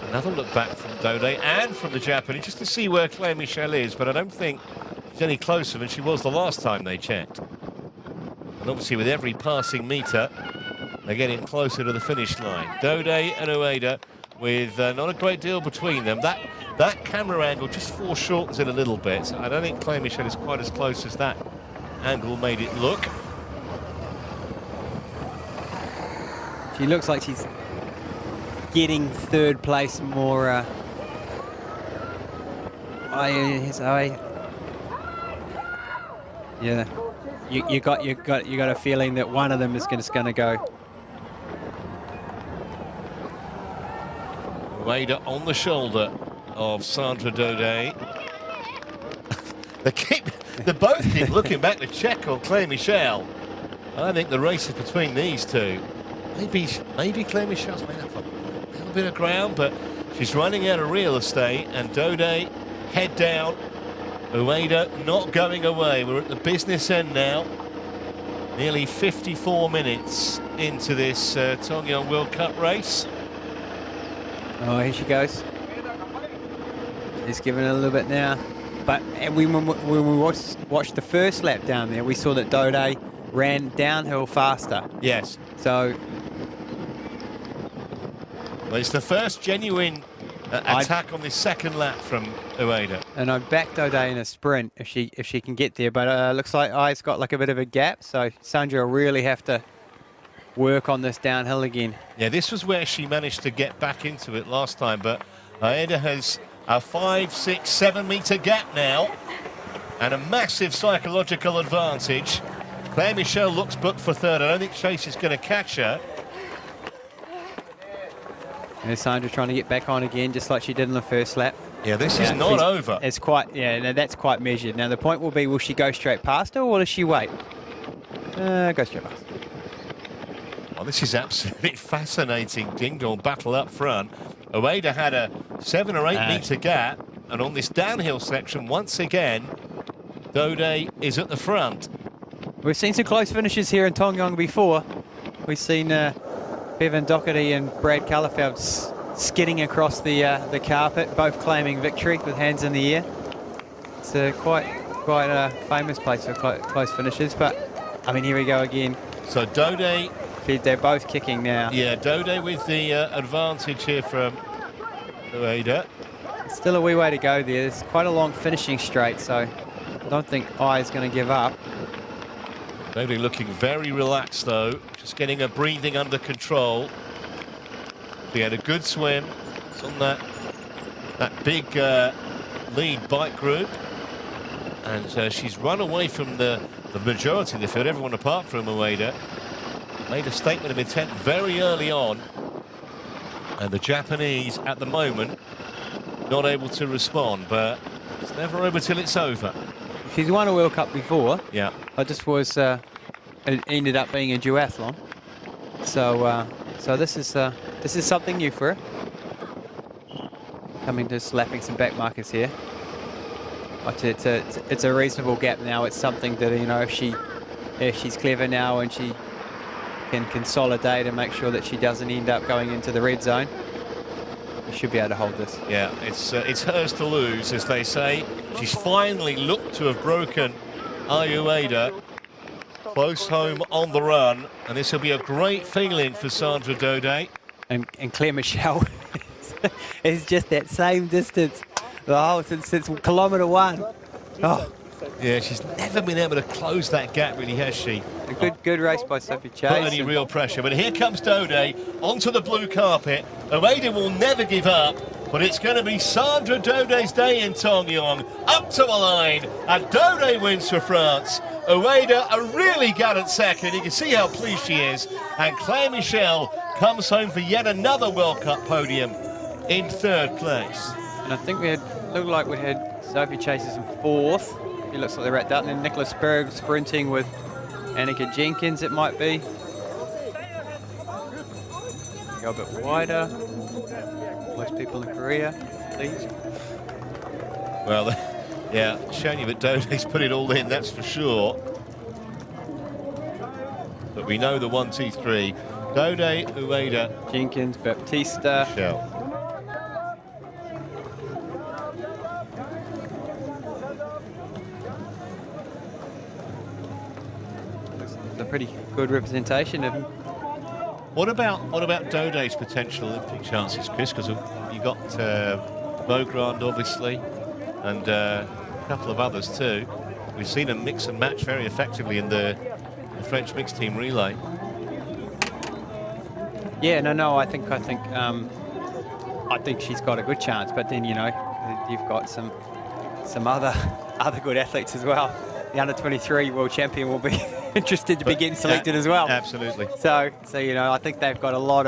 Another look back from Dode and from the Japanese, just to see where Claire Michel is, but I don't think she's any closer than she was the last time they checked. And obviously with every passing meter, they're getting closer to the finish line. Dode and Ueda with not a great deal between them. That camera angle just foreshortens it a little bit, so I don't think Claire Michel is quite as close as that angle made it look. She looks like she's getting 3rd place more. Yeah, you got a feeling that one of them is just going to go. Ueda on the shoulder of Sandra Daudet. They both keep looking back to check on Claire Michel. I think the race is between these two. Maybe Claire Michel's made up a little bit of ground, but she's running out of real estate, and Daudet head down. Ueda not going away. We're at the business end now. Nearly 54 minutes into this Tongyeong World Cup race. Oh, here she goes. She's giving it a little bit now. But when we watched the first lap down there, we saw that Daudet ran downhill faster. Yes. So well, it's the first genuine attack on this second lap from Ueda. And I'd back Daudet in a sprint if she can get there. But looks like Ai's got like a bit of a gap. So Sandra will really have to work on this downhill again. Yeah, this was where she managed to get back into it last time, but Ueda has a 5, 6, 7 metre gap now and a massive psychological advantage. Claire Michel looks booked for third. I don't think Chase is going to catch her. And Sandra trying to get back on again, just like she did in the first lap. Yeah, this is not over. It's quite, yeah, no, that's quite measured. Now the point will be, will she go straight past her or does she wait? Go straight past. Well, this is absolutely fascinating ding-dong battle up front. Ueda had a 7 or 8 metre gap, and on this downhill section, once again, Daudet is at the front. We've seen some close finishes here in Tongyeong before. We've seen Bevan Doherty and Brad Callerfeld skidding across the carpet, both claiming victory with hands in the air. It's quite a famous place for close finishes, but I mean, here we go again. So Daudet, they're both kicking now. Yeah, Daudet with the advantage here from Ueda. Still a wee way to go there. It's quite a long finishing straight, so I don't think Ai is going to give up. Daudet looking very relaxed though, just getting her breathing under control. She had a good swim. It's on that big lead bike group, and she's run away from the majority of the field, everyone apart from Ueda. Made a statement of intent very early on, and the Japanese at the moment not able to respond, but it's never over till it's over. She's won a World Cup before. Yeah. But this was it ended up being a duathlon. So this is something new for her. Coming to slapping some back markers here. But it's a reasonable gap now. It's something that, you know, if she's clever now and she can consolidate and make sure that she doesn't end up going into the red zone, she should be able to hold this. Yeah, it's hers to lose, as they say. She's finally looked to have broken Ueda. Close home on the run, and this will be a great feeling for Sandra Daudet. And Claire Michel is just that same distance the whole since kilometre 1. Oh. Yeah, she's never been able to close that gap, really, has she? A good race by Sophie Chase. Not any real pressure, but here comes Daudet onto the blue carpet. Ueda will never give up, but it's going to be Sandra Daudet's day in Tongyeong. Up to the line, and Daudet wins for France. Ueda, a really gallant second. You can see how pleased she is. And Claire Michel comes home for yet another World Cup podium in third place. And I think looked like we had Sophie Chase in fourth. It looks like they're at that. And then Nicholas Berg sprinting with Annika Jenkins, it might be. Go a bit wider. Most people in Korea, please. Well, yeah, showing you that Daudet's put it all in, that's for sure. But we know the 1, 2, 3. Daudet, Ueda, Jenkins, Baptista. Michel. A pretty good representation of him. What about Daudet's potential Olympic chances, Chris? Because you got Beaugrand, obviously, and a couple of others too. We've seen them mix and match very effectively in the French mixed team relay. Yeah, no, I think she's got a good chance. But then, you know, you've got some other good athletes as well. The under-23 world champion will be interested to be getting selected as well. Absolutely. So you know, I think they've got a lot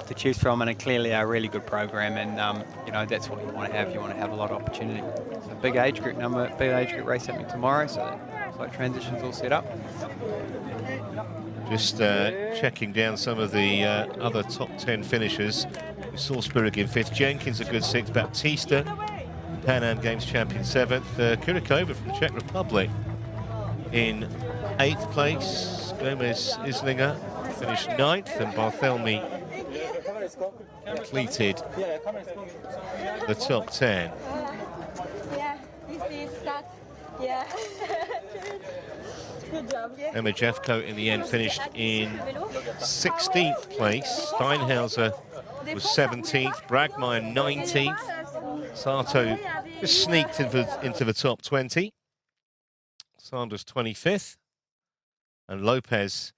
to choose from, and clearly a really good program. And you know, that's what you want to have. You want to have a lot of opportunity. So big age group race happening tomorrow. So looks like transition's all set up. Just checking down some of the other top 10 finishers. We saw Spirig in 5th, Jenkins a good 6th, Baptista, Pan Am Games champion 7th, Kurikova from the Czech Republic in 8th place, Gomez Islinger finished 9th, and Barthelmy completed the top 10. Yeah, this is that. Yeah. Good job. Emma Jeffcoat in the end finished in 16th place. Steinhauser was 17th, Bragmeyer 19th. Sato just sneaked into the top 20. Sanders 25th. And Lopez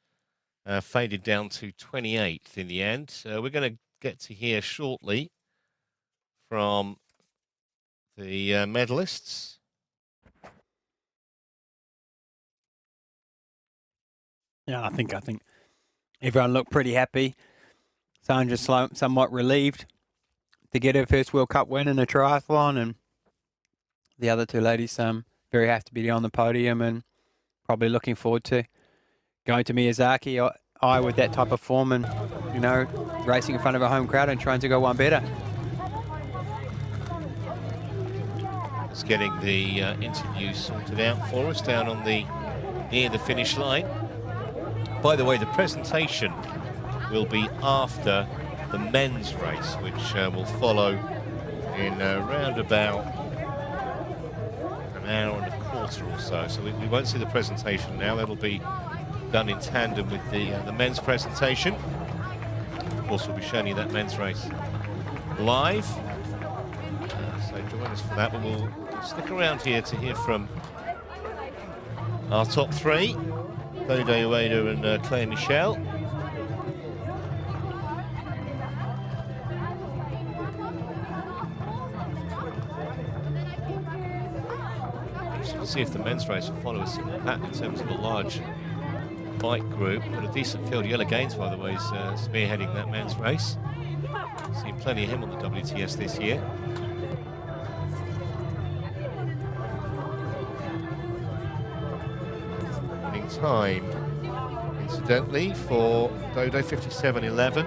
faded down to 28th in the end. We're going to get to hear shortly from the medalists. Yeah, I think everyone looked pretty happy. Sandra's somewhat relieved to get her first World Cup win in a triathlon, and the other two ladies very happy to be on the podium and probably looking forward to going to Miyazaki with that type of form, and you know, racing in front of a home crowd and trying to go one better. Just getting the interview sorted out for us down on near the finish line. By the way, the presentation will be after the men's race, which will follow in around about an hour and a quarter or so. So we won't see the presentation now. That'll be done in tandem with the men's presentation. Of course, we'll be showing you that men's race live. So join us for that, but we'll stick around here to hear from our top 3. Dode Ueda and Claire Michel. Let's see if the men's race will follow a similar pattern in terms of a large bike group. Got a decent field. Yella Gaines, by the way, is spearheading that men's race. Seen plenty of him on the WTS this year. Time, incidentally, for Dode 57.11.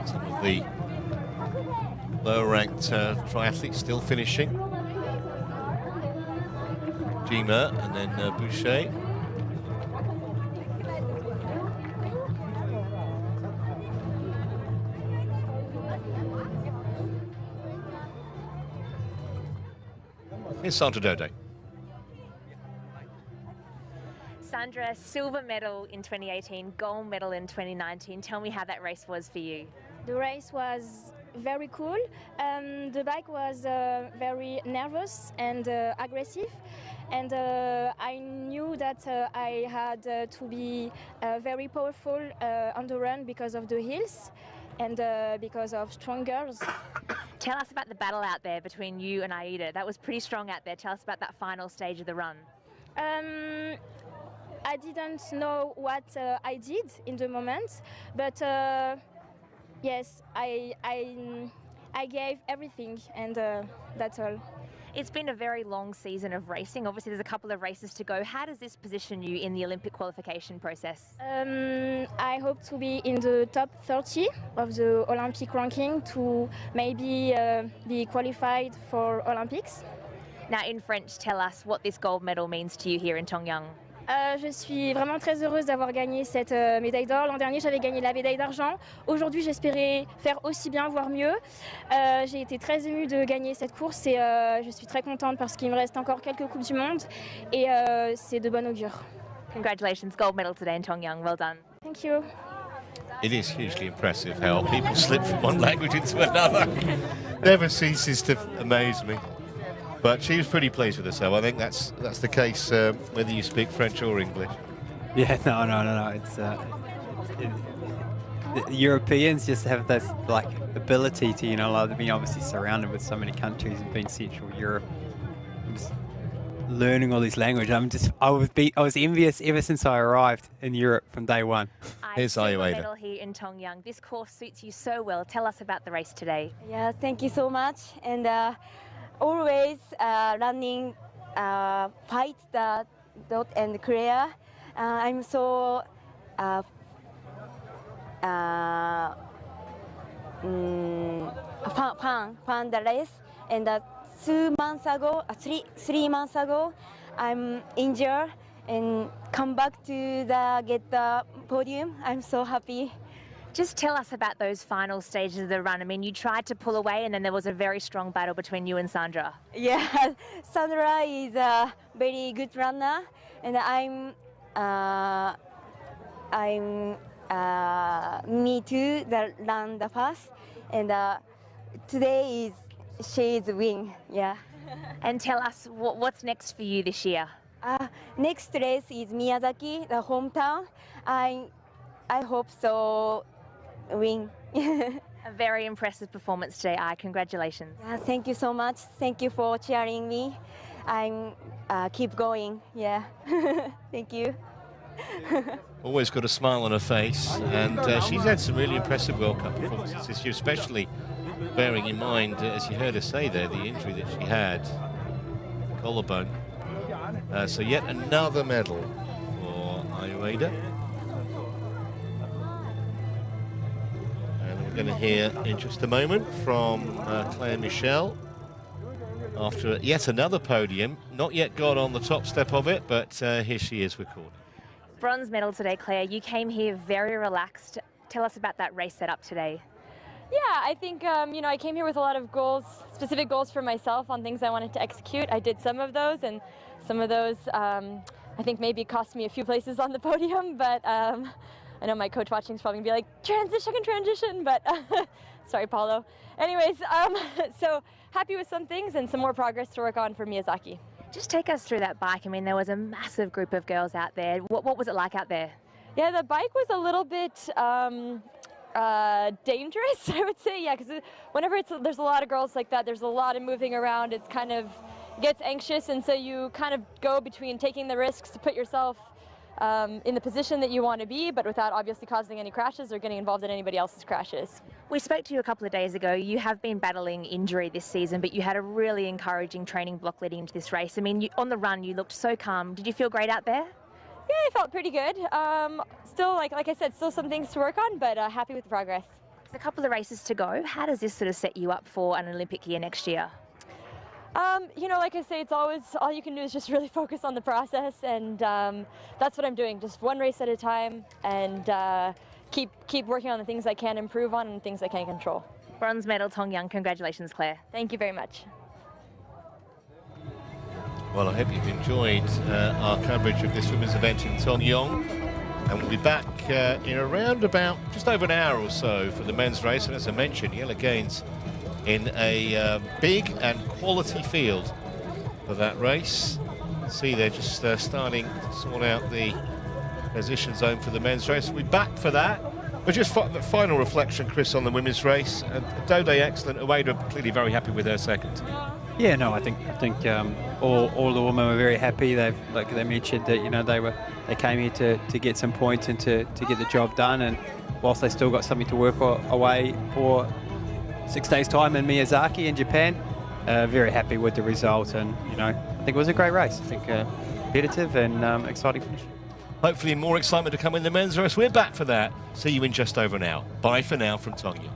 Some of the lower-ranked triathletes still finishing. Gima and then Boucher. Here's Sandra Dode. Sandra, silver medal in 2018, gold medal in 2019. Tell me how that race was for you. The race was very cool. The bike was very nervous and aggressive. And I knew that I had to be very powerful on the run because of the hills and because of strong girls. Tell us about the battle out there between you and Aida. That was pretty strong out there. Tell us about that final stage of the run. I didn't know what I did in the moment, but yes, I gave everything, and that's all. It's been a very long season of racing. Obviously, there's a couple of races to go. How does this position you in the Olympic qualification process? I hope to be in the top 30 of the Olympic ranking to maybe be qualified for Olympics. Now, in French, tell us what this gold medal means to you here in Tongyeong. Je suis vraiment très heureuse d'avoir gagné cette médaille d'or. L'an dernier, j'avais gagné la médaille d'argent. Aujourd'hui, j'espérais faire aussi bien, voire mieux. J'ai été très émue de gagner cette course et je suis très contente parce qu'il me reste encore quelques Coupes du Monde et c'est de bon augure. Congratulations, gold medal today in Tongyeong. Well done. Thank you. It is hugely impressive how people slip from one language into another. Never ceases to amaze me. But she was pretty pleased with herself. I think that's the case whether you speak French or English. Yeah, no. the Europeans just have this like ability to, like being obviously surrounded with so many countries and being Central Europe, and just learning all these language. I was envious ever since I arrived in Europe from day one. Here's silver Ayueda. medal here in Tongyeong. This course suits you so well. Tell us about the race today. Yeah, thank you so much. And always running, fight the dot and clear. I'm so fun the race. And 2 months ago, 3 months ago, I'm injured and come back to get the podium. I'm so happy. Just tell us about those final stages of the run. I mean, you tried to pull away and then there was a very strong battle between you and Sandra. Yeah, Sandra is a very good runner, and me too that run the fast, and today she's win. Yeah. And tell us what's next for you this year. Next race is Miyazaki, the hometown. I hope so win. A very impressive performance today. Congratulations. Yeah, thank you so much. Thank you for cheering me. I'm keep going. Yeah. Thank you. Always got a smile on her face, and she's had some really impressive World Cup performances this year, especially bearing in mind, as you heard her say there, the injury that she had, collarbone. So yet another medal for Ayueda. And we're going to hear in just a moment from Claire Michel after yet another podium. Not yet got on the top step of it, but here she is recording. Bronze medal today, Claire. You came here very relaxed. Tell us about that race setup today. Yeah, I think, I came here with a lot of goals, specific goals for myself on things I wanted to execute. I did some of those, and some of those, I think maybe cost me a few places on the podium, but I know my coach watching is probably going to be like, second transition, but sorry, Paulo. Anyways, so happy with some things and some more progress to work on for Miyazaki. Just take us through that bike. I mean, there was a massive group of girls out there. What was it like out there? Yeah, the bike was a little bit dangerous, I would say. Yeah, because whenever there's a lot of girls like that, there's a lot of moving around. It's kind of gets anxious, and so you kind of go between taking the risks to put yourself in the position that you want to be, but without obviously causing any crashes or getting involved in anybody else's crashes. We spoke to you a couple of days ago. You have been battling injury this season, but you had a really encouraging training block leading into this race. I mean, on the run, you looked so calm. Did you feel great out there? Yeah, I felt pretty good. Still, like I said, still some things to work on, but happy with the progress. There's a couple of races to go. How does this sort of set you up for an Olympic year next year? Like I say, it's always, all you can do is just really focus on the process, and that's what I'm doing, just one race at a time, and keep working on the things I can improve on and things I can control. Bronze medal, Tongyeong. Congratulations, Claire. Thank you very much. Well, I hope you've enjoyed our coverage of this women's event in Tongyeong, and we'll be back in around about just over an hour or so for the men's race. And as I mentioned, Yellow Gaines in a big and quality field for that race. See, they're just starting to sort out the position zone for the men's race. We'll be back for that. But just the final reflection, Chris, on the women's race. Dode excellent. Ayueda clearly very happy with her second. Yeah, no, I think all the women were very happy. Like they mentioned that they came here to get some points and to get the job done. And whilst they still got something to work away for 6 days' time in Miyazaki in Japan, very happy with the result. And I think it was a great race. I think competitive and exciting finish. Hopefully more excitement to come in the men's race. We're back for that. See you in just over an hour. Bye for now from Tongyeong.